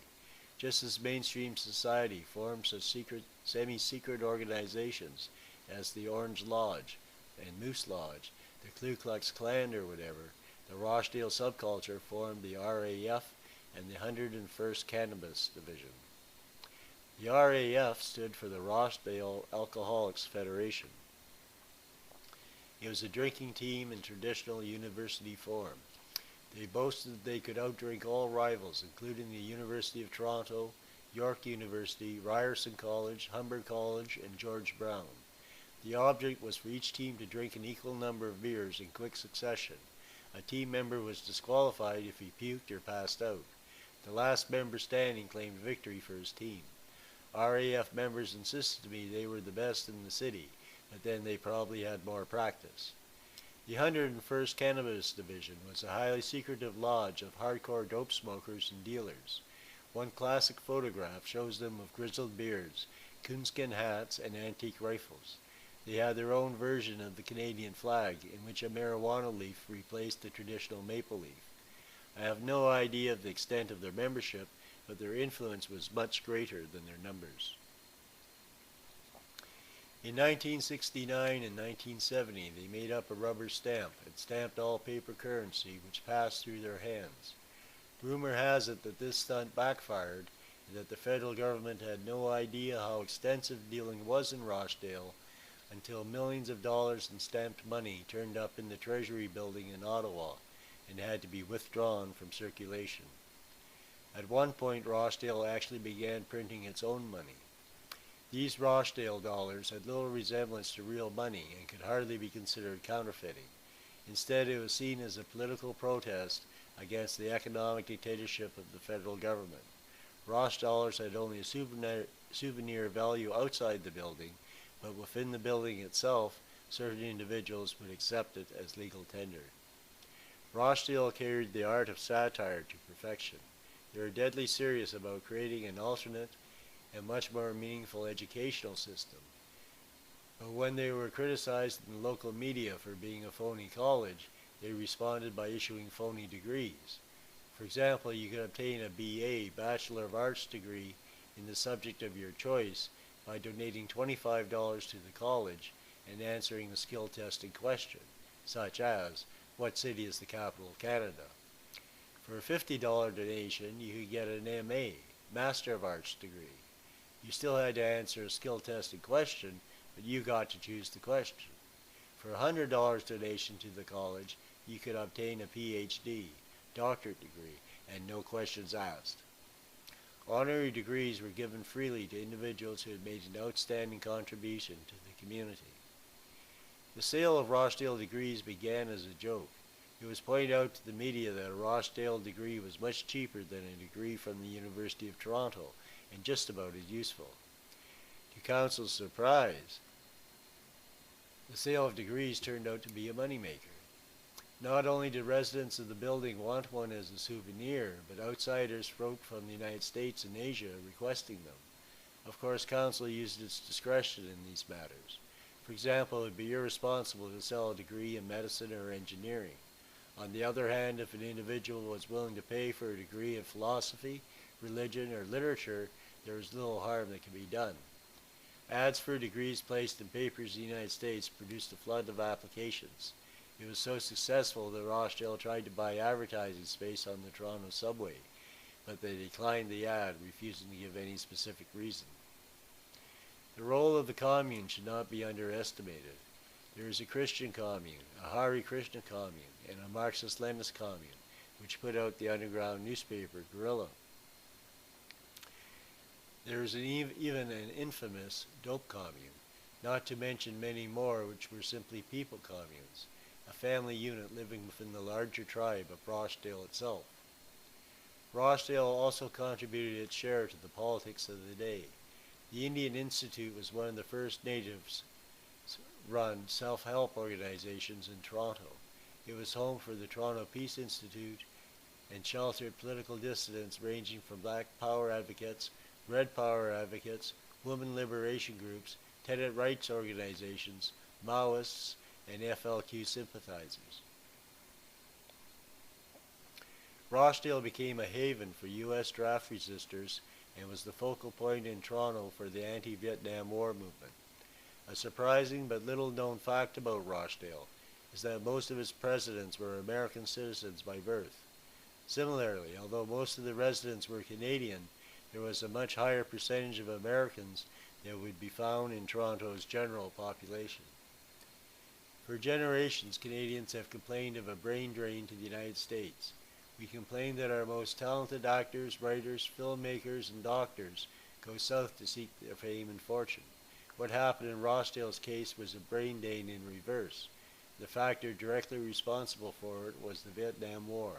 Just as mainstream society forms such secret, semi-secret organizations as the Orange Lodge and Moose Lodge, the Ku Klux Klan or whatever, the Rochdale subculture formed the RAF and the 101st Cannabis Division. The RAF stood for the Rochdale Alcoholics Federation. It was a drinking team in traditional university form. They boasted they could outdrink all rivals, including the University of Toronto, York University, Ryerson College, Humber College, and George Brown. The object was for each team to drink an equal number of beers in quick succession. A team member was disqualified if he puked or passed out. The last member standing claimed victory for his team. RAF members insisted to me they were the best in the city, but then they probably had more practice. The 101st Cannabis Division was a highly secretive lodge of hardcore dope smokers and dealers. One classic photograph shows them with grizzled beards, coonskin hats, and antique rifles. They had their own version of the Canadian flag, in which a marijuana leaf replaced the traditional maple leaf. I have no idea of the extent of their membership, but their influence was much greater than their numbers. In 1969 and 1970, they made up a rubber stamp and stamped all paper currency which passed through their hands. Rumor has it that this stunt backfired and that the federal government had no idea how extensive dealing was in Rochdale until millions of dollars in stamped money turned up in the Treasury building in Ottawa and had to be withdrawn from circulation. At one point, Rochdale actually began printing its own money. These Rochdale dollars had little resemblance to real money and could hardly be considered counterfeiting. Instead, it was seen as a political protest against the economic dictatorship of the federal government. Ross dollars had only a souvenir value outside the building, but within the building itself, certain individuals would accept it as legal tender. Rochdale carried the art of satire to perfection. They were deadly serious about creating an alternate and much more meaningful educational system. But when they were criticized in the local media for being a phony college, they responded by issuing phony degrees. For example, you could obtain a BA, Bachelor of Arts degree, in the subject of your choice by donating $25 to the college and answering the skill testing question, such as, what city is the capital of Canada? For a $50 donation, you could get an MA, Master of Arts degree. You still had to answer a skill testing question, but you got to choose the question. For a $100 donation to the college, you could obtain a PhD, doctorate degree, and no questions asked. Honorary degrees were given freely to individuals who had made an outstanding contribution to the community. The sale of Rochdale degrees began as a joke. It was pointed out to the media that a Rochdale degree was much cheaper than a degree from the University of Toronto, and just about as useful. To Council's surprise, the sale of degrees turned out to be a moneymaker. Not only did residents of the building want one as a souvenir, but outsiders wrote from the United States and Asia requesting them. Of course, Council used its discretion in these matters. For example, it would be irresponsible to sell a degree in medicine or engineering. On the other hand, if an individual was willing to pay for a degree in philosophy, religion, or literature, there was little harm that could be done. Ads for degrees placed in papers in the United States produced a flood of applications. It was so successful that Rochdale tried to buy advertising space on the Toronto subway, but they declined the ad, refusing to give any specific reason. The role of the commune should not be underestimated. There is a Christian commune, a Hare Krishna commune, and a Marxist-Leninist commune, which put out the underground newspaper Guerrilla. There is even an infamous dope commune, not to mention many more which were simply people communes, a family unit living within the larger tribe of Rochdale itself. Rochdale also contributed its share to the politics of the day. The Indian Institute was one of the first natives-run self-help organizations in Toronto. It was home for the Toronto Peace Institute and sheltered political dissidents ranging from black power advocates, red power advocates, women liberation groups, tenant rights organizations, Maoists, and FLQ sympathizers. Rochdale became a haven for U.S. draft resistors and was the focal point in Toronto for the anti-Vietnam War movement. A surprising but little known fact about Rochdale is that most of its residents were American citizens by birth. Similarly, although most of the residents were Canadian, there was a much higher percentage of Americans than would be found in Toronto's general population. For generations, Canadians have complained of a brain drain to the United States. We complain that our most talented actors, writers, filmmakers, and doctors go south to seek their fame and fortune. What happened in Rochdale's case was a brain drain in reverse. The factor directly responsible for it was the Vietnam War.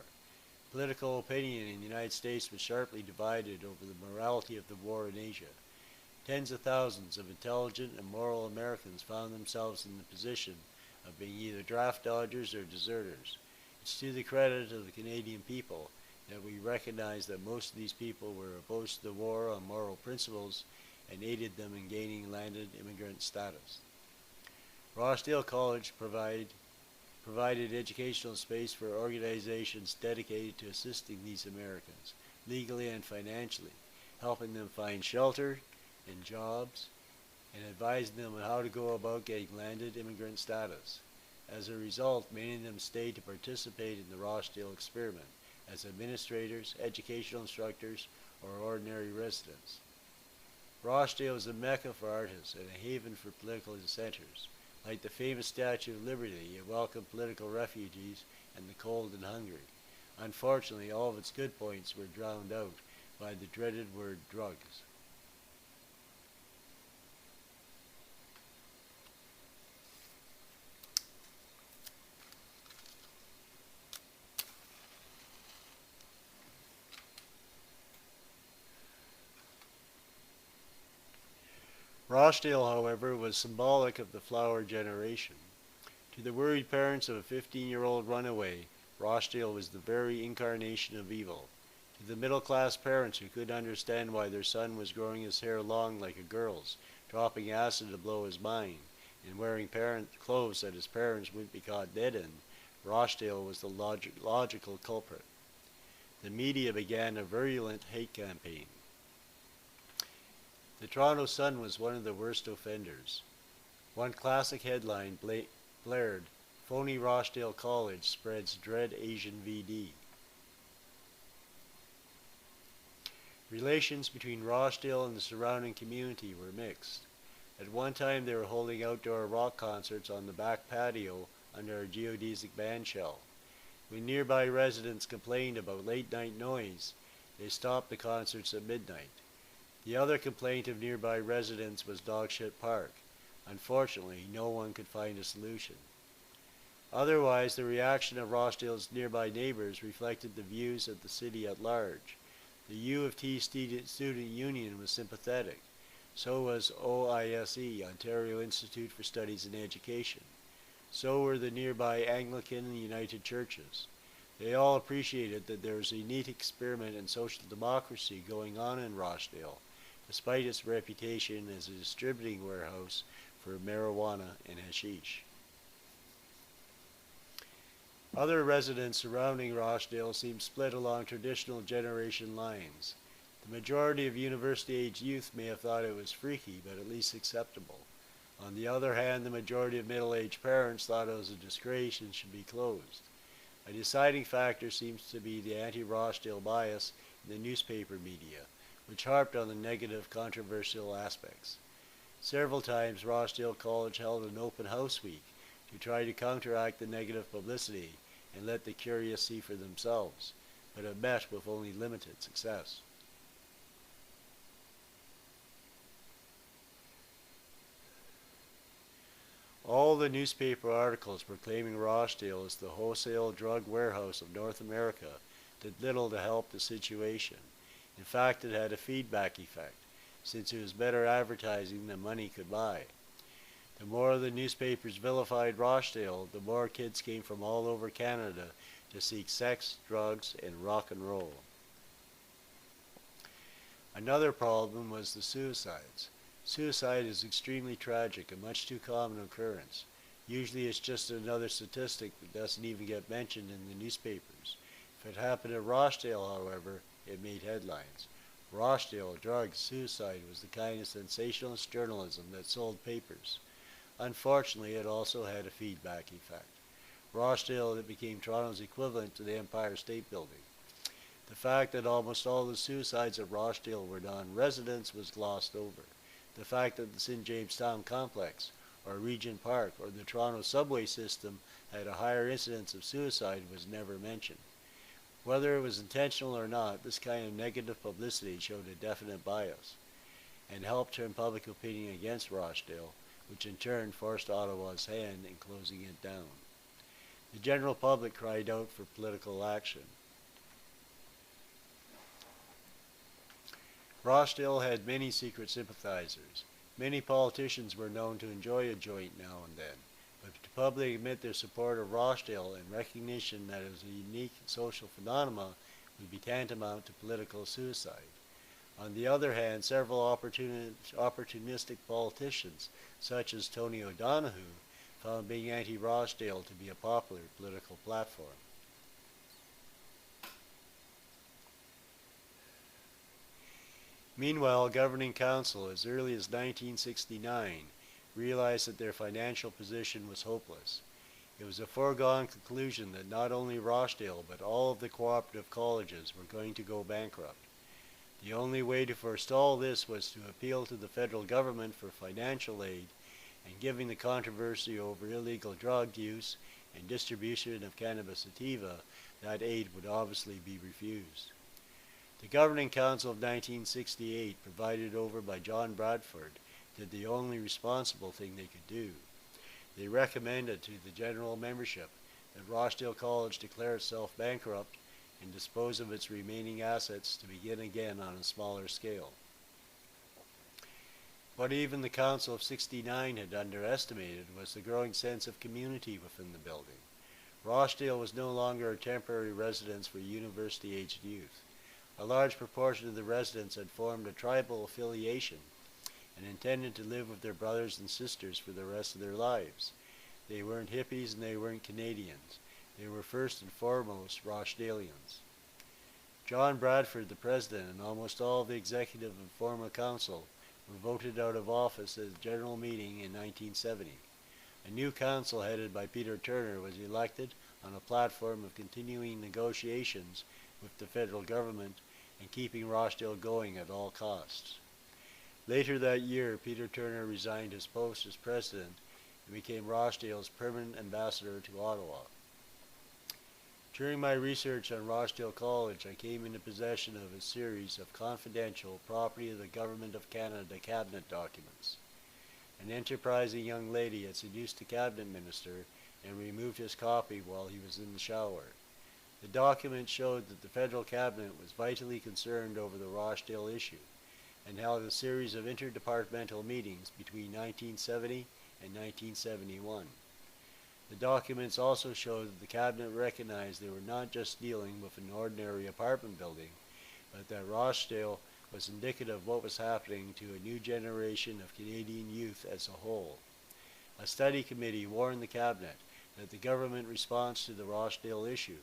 Political opinion in the United States was sharply divided over the morality of the war in Asia. Tens of thousands of intelligent and moral Americans found themselves in the position of being either draft dodgers or deserters. It's to the credit of the Canadian people that we recognize that most of these people were opposed to the war on moral principles and aided them in gaining landed immigrant status. Rochdale College provided educational space for organizations dedicated to assisting these Americans, legally and financially, helping them find shelter and jobs, and advising them on how to go about getting landed immigrant status. As a result, many of them stayed to participate in the Rochdale experiment as administrators, educational instructors, or ordinary residents. Rochdale is a mecca for artists and a haven for political dissenters. Like the famous Statue of Liberty, it welcomed political refugees and the cold and hungry. Unfortunately, all of its good points were drowned out by the dreaded word drugs. Rochdale, however, was symbolic of the flower generation. To the worried parents of a 15-year-old runaway, Rochdale was the very incarnation of evil. To the middle-class parents who couldn't understand why their son was growing his hair long like a girl's, dropping acid to blow his mind, and wearing clothes that his parents wouldn't be caught dead in, Rochdale was the logical culprit. The media began a virulent hate campaign. The Toronto Sun was one of the worst offenders. One classic headline blared, "Phony Rochdale College spreads dread Asian VD." Relations between Rochdale and the surrounding community were mixed. At one time they were holding outdoor rock concerts on the back patio under a geodesic band shell. When nearby residents complained about late-night noise, they stopped the concerts at midnight. The other complaint of nearby residents was Dogshit Park. Unfortunately, no one could find a solution. Otherwise, the reaction of Rochdale's nearby neighbors reflected the views of the city at large. The U of T Student Union was sympathetic. So was OISE, Ontario Institute for Studies in Education. So were the nearby Anglican and United Churches. They all appreciated that there was a neat experiment in social democracy going on in Rochdale, despite its reputation as a distributing warehouse for marijuana and hashish. Other residents surrounding Rochdale seemed split along traditional generation lines. The majority of university-age youth may have thought it was freaky, but at least acceptable. On the other hand, the majority of middle-aged parents thought it was a disgrace and should be closed. A deciding factor seems to be the anti-Rochdale bias in the newspaper media, which harped on the negative, controversial aspects. Several times Rochdale College held an open house week to try to counteract the negative publicity and let the curious see for themselves, but it met with only limited success. All the newspaper articles proclaiming Rochdale as the wholesale drug warehouse of North America did little to help the situation. In fact, it had a feedback effect, since it was better advertising than money could buy. The more the newspapers vilified Rochdale, the more kids came from all over Canada to seek sex, drugs, and rock and roll. Another problem was the suicides. Suicide is extremely tragic and much too common occurrence. Usually it's just another statistic that doesn't even get mentioned in the newspapers. If it happened at Rochdale, however, it made headlines. Rochdale, drugs, suicide was the kind of sensationalist journalism that sold papers. Unfortunately, it also had a feedback effect. Rochdale became Toronto's equivalent to the Empire State Building. The fact that almost all the suicides at Rochdale were non-residents was glossed over. The fact that the St. James Town Complex, or Regent Park, or the Toronto subway system had a higher incidence of suicide was never mentioned. Whether it was intentional or not, this kind of negative publicity showed a definite bias, and helped turn public opinion against Rochdale, which in turn forced Ottawa's hand in closing it down. The general public cried out for political action. Rochdale had many secret sympathizers. Many politicians were known to enjoy a joint now and then, but to publicly admit their support of Rochdale and recognition that it was a unique social phenomenon would be tantamount to political suicide. On the other hand, several opportunistic politicians, such as Tony O'Donoghue, found being anti-Rochdale to be a popular political platform. Meanwhile, Governing Council, as early as 1969, realized that their financial position was hopeless. It was a foregone conclusion that not only Rochdale, but all of the cooperative colleges were going to go bankrupt. The only way to forestall this was to appeal to the federal government for financial aid, and given the controversy over illegal drug use and distribution of cannabis sativa, that aid would obviously be refused. The Governing Council of 1968, provided over by John Bradford, did the only responsible thing they could do. They recommended to the general membership that Rochdale College declare itself bankrupt and dispose of its remaining assets to begin again on a smaller scale. What even the Council of 69 had underestimated was the growing sense of community within the building. Rochdale was no longer a temporary residence for university-aged youth. A large proportion of the residents had formed a tribal affiliation and intended to live with their brothers and sisters for the rest of their lives. They weren't hippies and they weren't Canadians. They were first and foremost Rochdalians. John Bradford, the president, and almost all of the executive and former council were voted out of office at a general meeting in 1970. A new council headed by Peter Turner was elected on a platform of continuing negotiations with the federal government and keeping Rochdale going at all costs. Later that year, Peter Turner resigned his post as president and became Rochdale's permanent ambassador to Ottawa. During my research on Rochdale College, I came into possession of a series of confidential property of the Government of Canada cabinet documents. An enterprising young lady had seduced the cabinet minister and removed his copy while he was in the shower. The document showed that the federal cabinet was vitally concerned over the Rochdale issue and held a series of interdepartmental meetings between 1970 and 1971. The documents also showed that the cabinet recognized they were not just dealing with an ordinary apartment building, but that Rochdale was indicative of what was happening to a new generation of Canadian youth as a whole. A study committee warned the cabinet that the government response to the Rochdale issue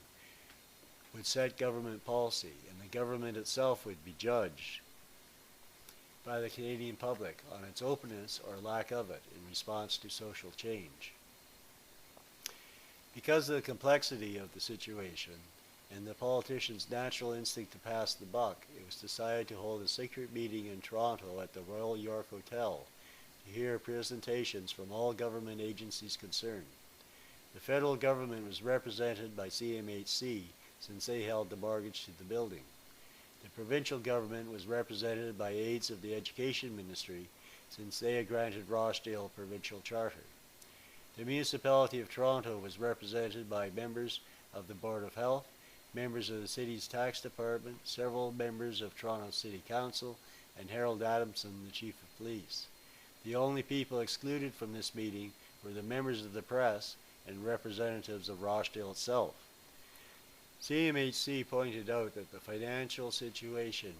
would set government policy, and the government itself would be judged by the Canadian public on its openness or lack of it in response to social change. Because of the complexity of the situation and the politicians' natural instinct to pass the buck, it was decided to hold a secret meeting in Toronto at the Royal York Hotel to hear presentations from all government agencies concerned. The federal government was represented by CMHC since they held the mortgage to the building. The provincial government was represented by aides of the Education Ministry since they had granted Rochdale a provincial charter. The municipality of Toronto was represented by members of the Board of Health, members of the city's tax department, several members of Toronto City Council, and Harold Adamson, the chief of police. The only people excluded from this meeting were the members of the press and representatives of Rochdale itself. CMHC pointed out that the financial situation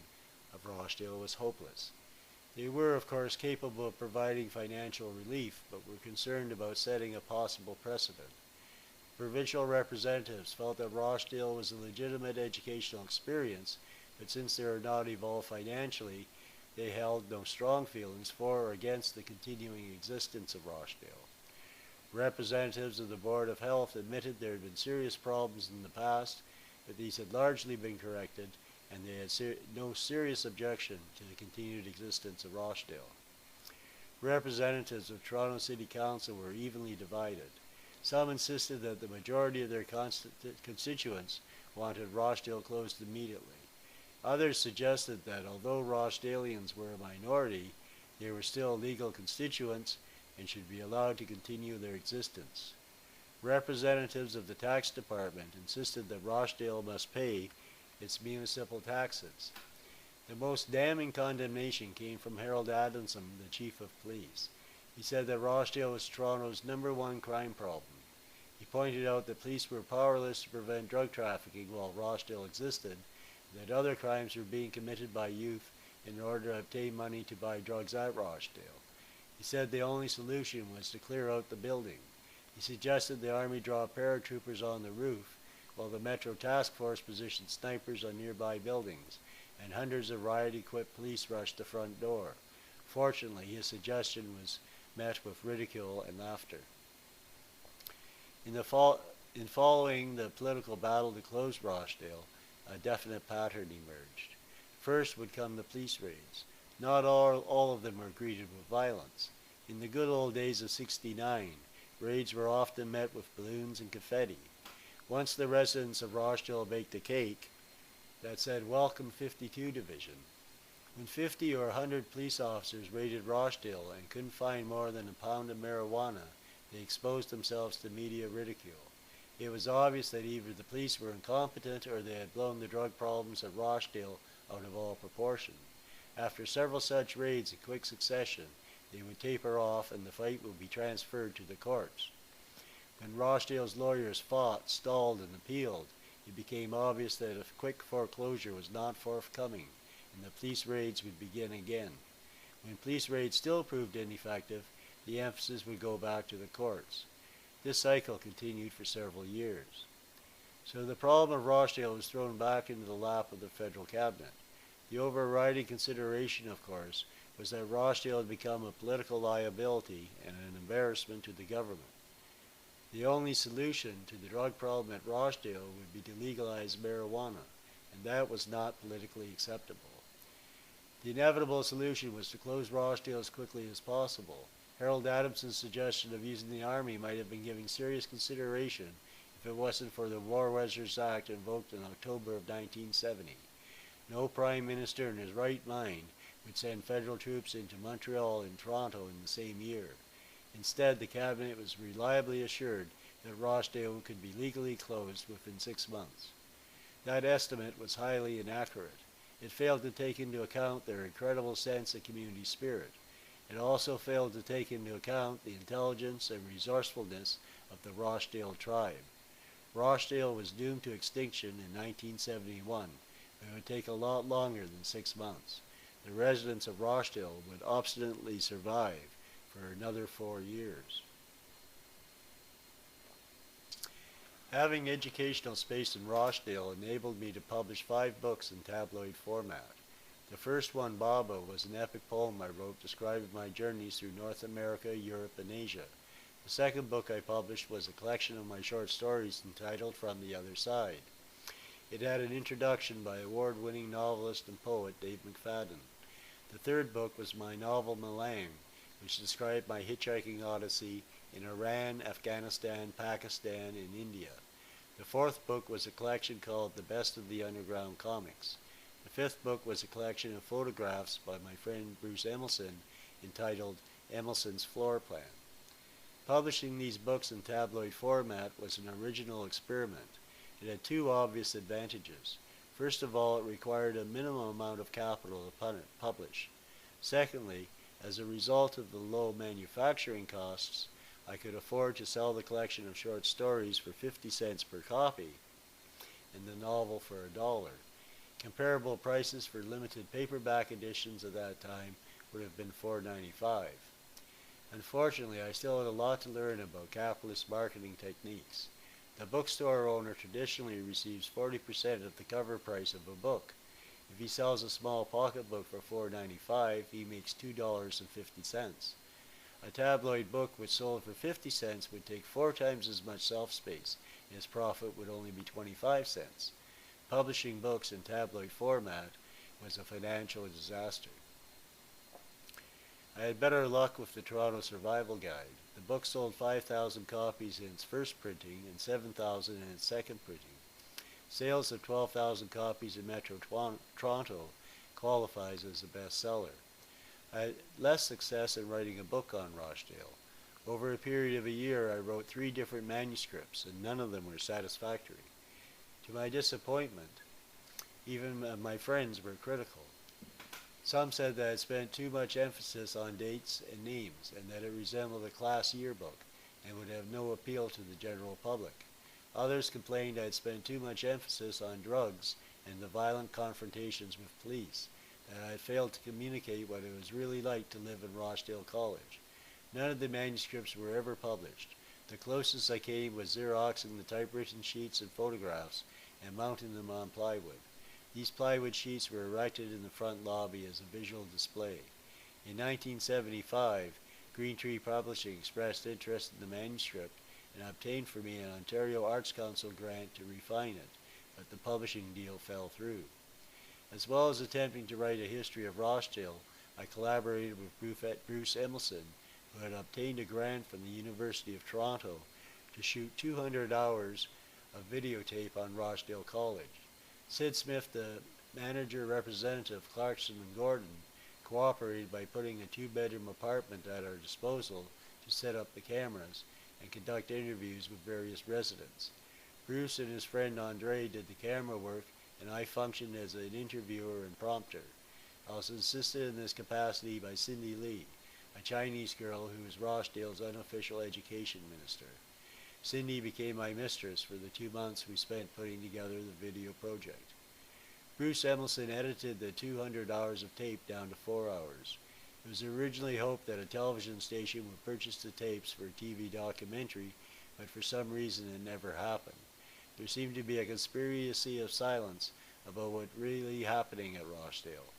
of Rochdale was hopeless. They were, of course, capable of providing financial relief, but were concerned about setting a possible precedent. Provincial representatives felt that Rochdale was a legitimate educational experience, but since they were not involved financially, they held no strong feelings for or against the continuing existence of Rochdale. Representatives of the Board of Health admitted there had been serious problems in the past, but these had largely been corrected, and they had no serious objection to the continued existence of Rochdale. Representatives of Toronto City Council were evenly divided. Some insisted that the majority of their constituents wanted Rochdale closed immediately. Others suggested that although Rochdalians were a minority, they were still legal constituents and should be allowed to continue their existence. Representatives of the tax department insisted that Rochdale must pay its municipal taxes. The most damning condemnation came from Harold Adamson, the chief of police. He said that Rochdale was Toronto's #1 crime problem. He pointed out that police were powerless to prevent drug trafficking while Rochdale existed, and that other crimes were being committed by youth in order to obtain money to buy drugs at Rochdale. He said the only solution was to clear out the building. He suggested the Army draw paratroopers on the roof, while the Metro Task Force positioned snipers on nearby buildings, and hundreds of riot-equipped police rushed the front door. Fortunately, his suggestion was met with ridicule and laughter. In following the political battle to close Rochdale, a definite pattern emerged. First would come the police raids. Not all of them were greeted with violence. In the good old days of '69, raids were often met with balloons and confetti. Once the residents of Rochdale baked a cake that said, "Welcome 52 Division." When 50 or 100 police officers raided Rochdale and couldn't find more than a pound of marijuana, they exposed themselves to media ridicule. It was obvious that either the police were incompetent or they had blown the drug problems at Rochdale out of all proportion. After several such raids in quick succession, they would taper off and the fight would be transferred to the courts. When Rochdale's lawyers fought, stalled, and appealed, it became obvious that a quick foreclosure was not forthcoming, and the police raids would begin again. When police raids still proved ineffective, the emphasis would go back to the courts. This cycle continued for several years. So the problem of Rochdale was thrown back into the lap of the federal cabinet. The overriding consideration, of course, was that Rochdale had become a political liability and an embarrassment to the government. The only solution to the drug problem at Rochdale would be to legalize marijuana, and that was not politically acceptable. The inevitable solution was to close Rochdale as quickly as possible. Harold Adamson's suggestion of using the Army might have been given serious consideration if it wasn't for the War Measures Act invoked in October of 1970. No Prime Minister in his right mind would send federal troops into Montreal and Toronto in the same year. Instead, the Cabinet was reliably assured that Rochdale could be legally closed within 6 months. That estimate was highly inaccurate. It failed to take into account their incredible sense of community spirit. It also failed to take into account the intelligence and resourcefulness of the Rochdale tribe. Rochdale was doomed to extinction in 1971, but it would take a lot longer than 6 months. The residents of Rochdale would obstinately survive for another 4 years. Having educational space in Rochdale enabled me to publish 5 books in tabloid format. The first one, Baba, was an epic poem I wrote describing my journeys through North America, Europe, and Asia. The second book I published was a collection of my short stories entitled From the Other Side. It had an introduction by award-winning novelist and poet Dave McFadden. The third book was my novel Malang, which described my hitchhiking odyssey in Iran, Afghanistan, Pakistan, and India. The fourth book was a collection called The Best of the Underground Comics. The fifth book was a collection of photographs by my friend Bruce Emelson entitled Emelson's Floor Plan. Publishing these books in tabloid format was an original experiment. It had two obvious advantages. First of all, it required a minimum amount of capital to publish. Secondly, as a result of the low manufacturing costs, I could afford to sell the collection of short stories for 50 cents per copy and the novel for $1. Comparable prices for limited paperback editions at that time would have been $4.95. Unfortunately, I still had a lot to learn about capitalist marketing techniques. The bookstore owner traditionally receives 40% of the cover price of a book. If he sells a small pocketbook for $4.95, he makes $2.50. A tabloid book which sold for 50 cents would take 4 times as much shelf space, and his profit would only be 25 cents. Publishing books in tabloid format was a financial disaster. I had better luck with the Toronto Survival Guide. The book sold 5,000 copies in its first printing and 7,000 in its second printing. Sales of 12,000 copies in Metro Toronto qualifies as a bestseller. I had less success in writing a book on Rochdale. Over a period of a year, I wrote 3 different manuscripts, and none of them were satisfactory. To my disappointment, even my friends were critical. Some said that I had spent too much emphasis on dates and names, and that it resembled a class yearbook, and would have no appeal to the general public. Others complained I had spent too much emphasis on drugs and the violent confrontations with police, that I had failed to communicate what it was really like to live in Rochdale College. None of the manuscripts were ever published. The closest I came was Xeroxing the typewritten sheets and photographs and mounting them on plywood. These plywood sheets were erected in the front lobby as a visual display. In 1975, Green Tree Publishing expressed interest in the manuscript and obtained for me an Ontario Arts Council grant to refine it, but the publishing deal fell through. As well as attempting to write a history of Rochdale, I collaborated with Bruce Emelson, who had obtained a grant from the University of Toronto to shoot 200 hours of videotape on Rochdale College. Sid Smith, the manager representative of Clarkson and Gordon, cooperated by putting a 2-bedroom apartment at our disposal to set up the cameras and conduct interviews with various residents. Bruce and his friend Andre did the camera work, and I functioned as an interviewer and prompter. I was assisted in this capacity by Cindy Lee, a Chinese girl who was Rochdale's unofficial education minister. Cindy became my mistress for the 2 months we spent putting together the video project. Bruce Emelson edited the 200 hours of tape down to 4 hours. It was originally hoped that a television station would purchase the tapes for a TV documentary, but for some reason it never happened. There seemed to be a conspiracy of silence about what really happening at Rochdale.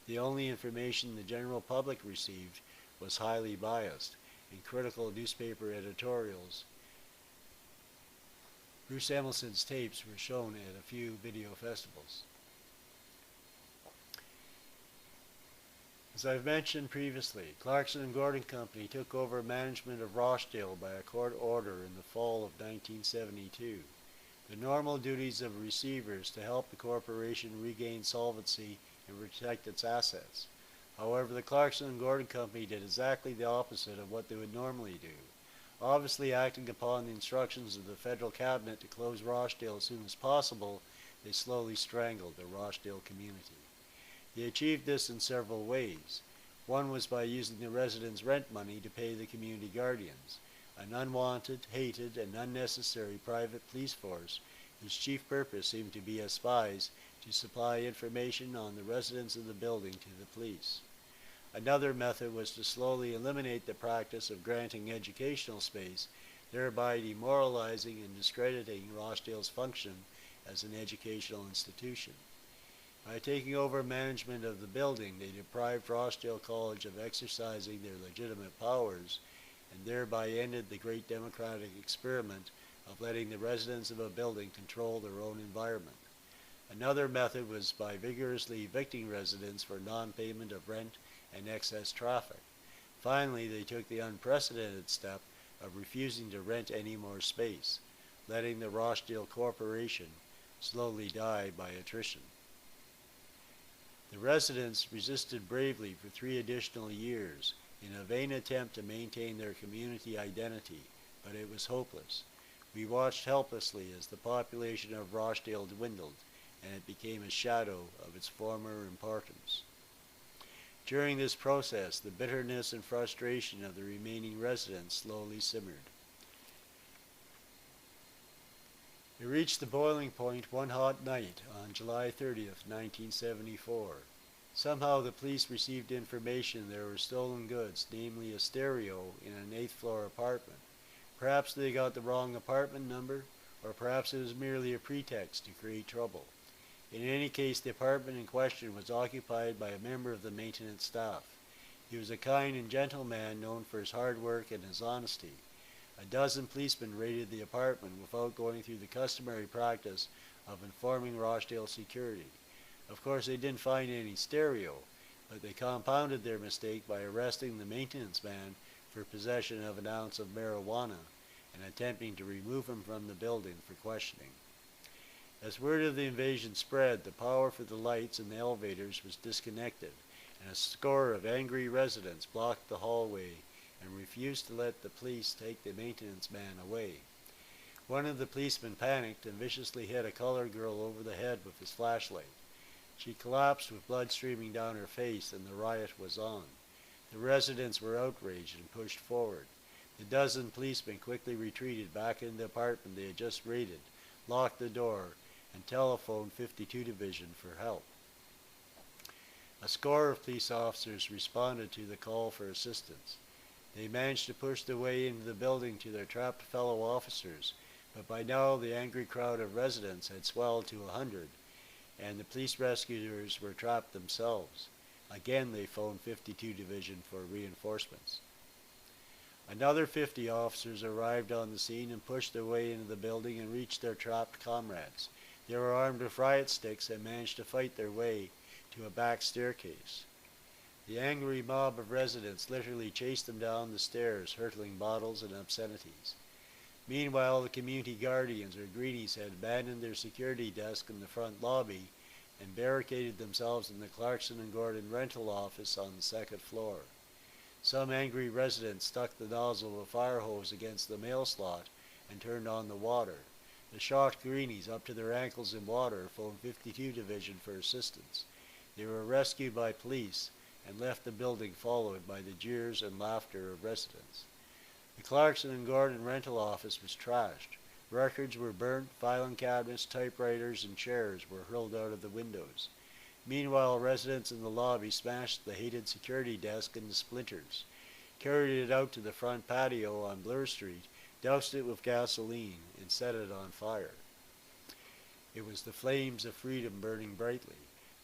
The only information the general public received was highly biased in critical newspaper editorials. Bruce Emelson's tapes were shown at a few video festivals. As I've mentioned previously, Clarkson and Gordon Company took over management of Rochdale by a court order in the fall of 1972. The normal duties of a receiver is to help the corporation regain solvency and protect its assets. However, the Clarkson and Gordon Company did exactly the opposite of what they would normally do. Obviously acting upon the instructions of the federal cabinet to close Rochdale as soon as possible, they slowly strangled the Rochdale community. They achieved this in several ways. One was by using the residents' rent money to pay the community guardians, an unwanted, hated, and unnecessary private police force whose chief purpose seemed to be as spies to supply information on the residents of the building to the police. Another method was to slowly eliminate the practice of granting educational space, thereby demoralizing and discrediting Rochdale's function as an educational institution. By taking over management of the building, they deprived Rochdale College of exercising their legitimate powers and thereby ended the great democratic experiment of letting the residents of a building control their own environment. Another method was by vigorously evicting residents for non-payment of rent and excess traffic. Finally, they took the unprecedented step of refusing to rent any more space, letting the Rochdale Corporation slowly die by attrition. The residents resisted bravely for 3 additional years, in a vain attempt to maintain their community identity, but it was hopeless. We watched helplessly as the population of Rochdale dwindled, and it became a shadow of its former importance. During this process, the bitterness and frustration of the remaining residents slowly simmered. It reached the boiling point one hot night on July 30th, 1974. Somehow the police received information there were stolen goods, namely a stereo in an 8th floor apartment. Perhaps they got the wrong apartment number, or perhaps it was merely a pretext to create trouble. In any case, the apartment in question was occupied by a member of the maintenance staff. He was a kind and gentle man known for his hard work and his honesty. A dozen policemen raided the apartment without going through the customary practice of informing Rochdale security. Of course, they didn't find any stereo, but they compounded their mistake by arresting the maintenance man for possession of an ounce of marijuana and attempting to remove him from the building for questioning. As word of the invasion spread, the power for the lights and the elevators was disconnected, and a score of angry residents blocked the hallway and refused to let the police take the maintenance man away. One of the policemen panicked and viciously hit a colored girl over the head with his flashlight. She collapsed with blood streaming down her face, and the riot was on. The residents were outraged and pushed forward. The dozen policemen quickly retreated back into the apartment they had just raided, locked the door, and telephoned 52 Division for help. A score of police officers responded to the call for assistance. They managed to push their way into the building to their trapped fellow officers, but by now the angry crowd of residents had swelled to 100, and the police rescuers were trapped themselves. Again they phoned 52 Division for reinforcements. Another 50 officers arrived on the scene and pushed their way into the building and reached their trapped comrades. They were armed with riot sticks and managed to fight their way to a back staircase. The angry mob of residents literally chased them down the stairs, hurtling bottles and obscenities. Meanwhile, the community guardians or greenies had abandoned their security desk in the front lobby and barricaded themselves in the Clarkson and Gordon rental office on the second floor. Some angry residents stuck the nozzle of a fire hose against the mail slot and turned on the water. The shocked greenies, up to their ankles in water, phoned 52 Division for assistance. They were rescued by police and left the building, followed by the jeers and laughter of residents. The Clarkson and Gordon rental office was trashed. Records were burnt, filing cabinets, typewriters, and chairs were hurled out of the windows. Meanwhile, residents in the lobby smashed the hated security desk into splinters, carried it out to the front patio on Bloor Street, doused it with gasoline, and set it on fire. It was the flames of freedom burning brightly.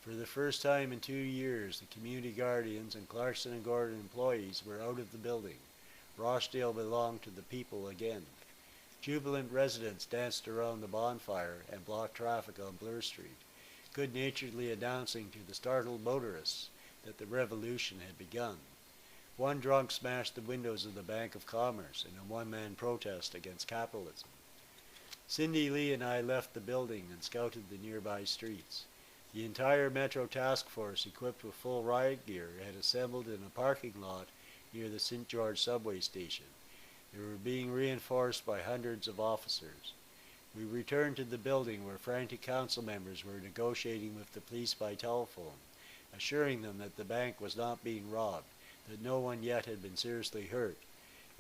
For the first time in 2 years, the community guardians and Clarkson and Gordon employees were out of the building. Rochdale belonged to the people again. Jubilant residents danced around the bonfire and blocked traffic on Bloor Street, good-naturedly announcing to the startled motorists that the revolution had begun. One drunk smashed the windows of the Bank of Commerce in a one-man protest against capitalism. Cindy Lee and I left the building and scouted the nearby streets. The entire Metro Task Force, equipped with full riot gear, had assembled in a parking lot near the St. George subway station. They were being reinforced by hundreds of officers. We returned to the building where frantic council members were negotiating with the police by telephone, assuring them that the bank was not being robbed, that no one yet had been seriously hurt,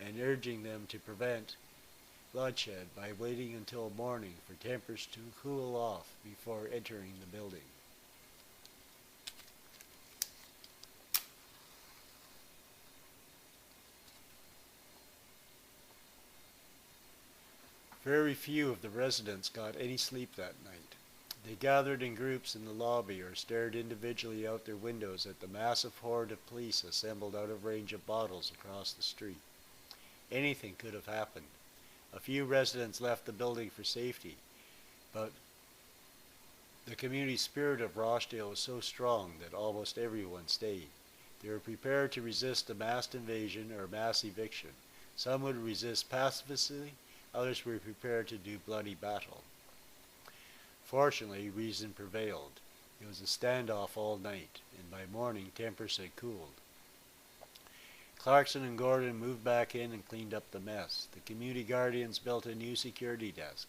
and urging them to prevent bloodshed by waiting until morning for tempers to cool off before entering the building. Very few of the residents got any sleep that night. They gathered in groups in the lobby or stared individually out their windows at the massive horde of police assembled out of range of bottles across the street. Anything could have happened. A few residents left the building for safety, but the community spirit of Rochdale was so strong that almost everyone stayed. They were prepared to resist a mass invasion or mass eviction. Some would resist pacifistly, others were prepared to do bloody battle. Fortunately, reason prevailed. It was a standoff all night, and by morning tempers had cooled. Clarkson and Gordon moved back in and cleaned up the mess. The community guardians built a new security desk,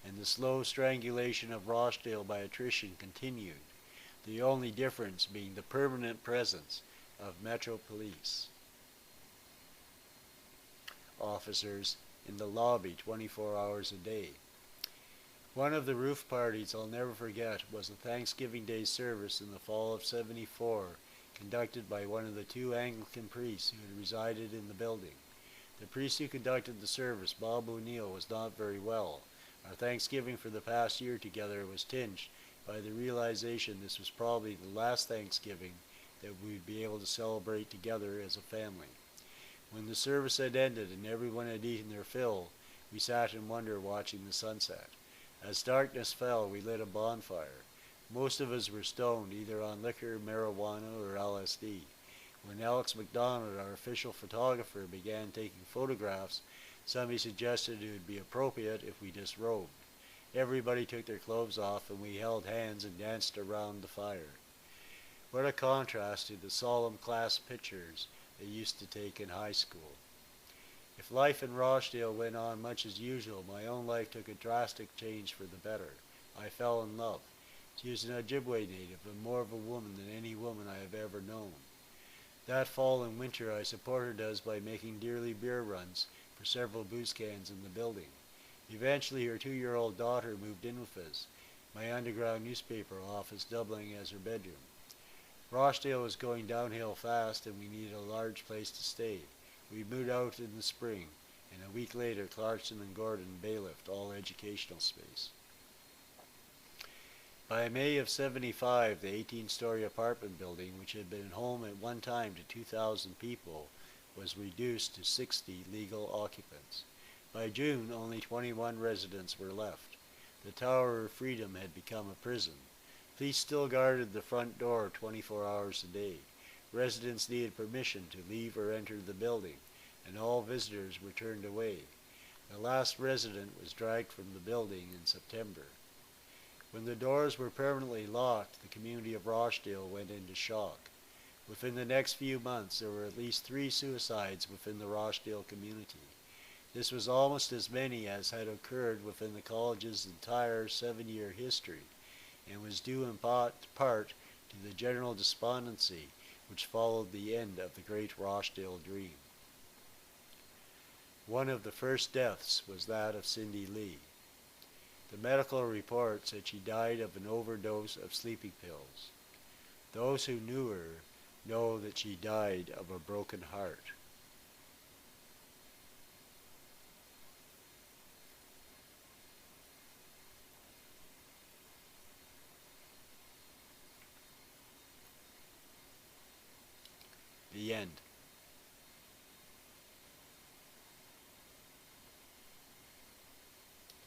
and the slow strangulation of Rochdale by attrition continued, the only difference being the permanent presence of Metro Police officers in the lobby 24 hours a day. One of the roof parties I'll never forget was a Thanksgiving Day service in the fall of '74, conducted by one of the two Anglican priests who had resided in the building. The priest who conducted the service, Bob O'Neill, was not very well. Our Thanksgiving for the past year together was tinged by the realization this was probably the last Thanksgiving that we would be able to celebrate together as a family. When the service had ended and everyone had eaten their fill, we sat in wonder watching the sunset. As darkness fell, we lit a bonfire. Most of us were stoned, either on liquor, marijuana, or LSD. When Alex McDonald, our official photographer, began taking photographs, somebody suggested it would be appropriate if we disrobed. Everybody took their clothes off and we held hands and danced around the fire. What a contrast to the solemn class pictures they used to take in high school. If life in Rochdale went on much as usual, my own life took a drastic change for the better. I fell in love. She was an Ojibwe native and more of a woman than any woman I have ever known. That fall and winter I supported us by making yearly beer runs for several booze cans in the building. Eventually her 2-year-old daughter moved in with us, my underground newspaper office doubling as her bedroom. Rochdale was going downhill fast and we needed a large place to stay. We moved out in the spring, and a week later Clarkson and Gordon bailiffed all educational space. By May of '75, the 18-story apartment building, which had been home at one time to 2,000 people, was reduced to 60 legal occupants. By June, only 21 residents were left. The Tower of Freedom had become a prison. Police still guarded the front door 24 hours a day. Residents needed permission to leave or enter the building, and all visitors were turned away. The last resident was dragged from the building in September. When the doors were permanently locked, the community of Rochdale went into shock. Within the next few months, there were at least 3 suicides within the Rochdale community. This was almost as many as had occurred within the college's entire 7-year history, and was due in part to the general despondency which followed the end of the great Rochdale dream. One of the first deaths was that of Cindy Lee. The medical report said she died of an overdose of sleeping pills. Those who knew her know that she died of a broken heart. The end.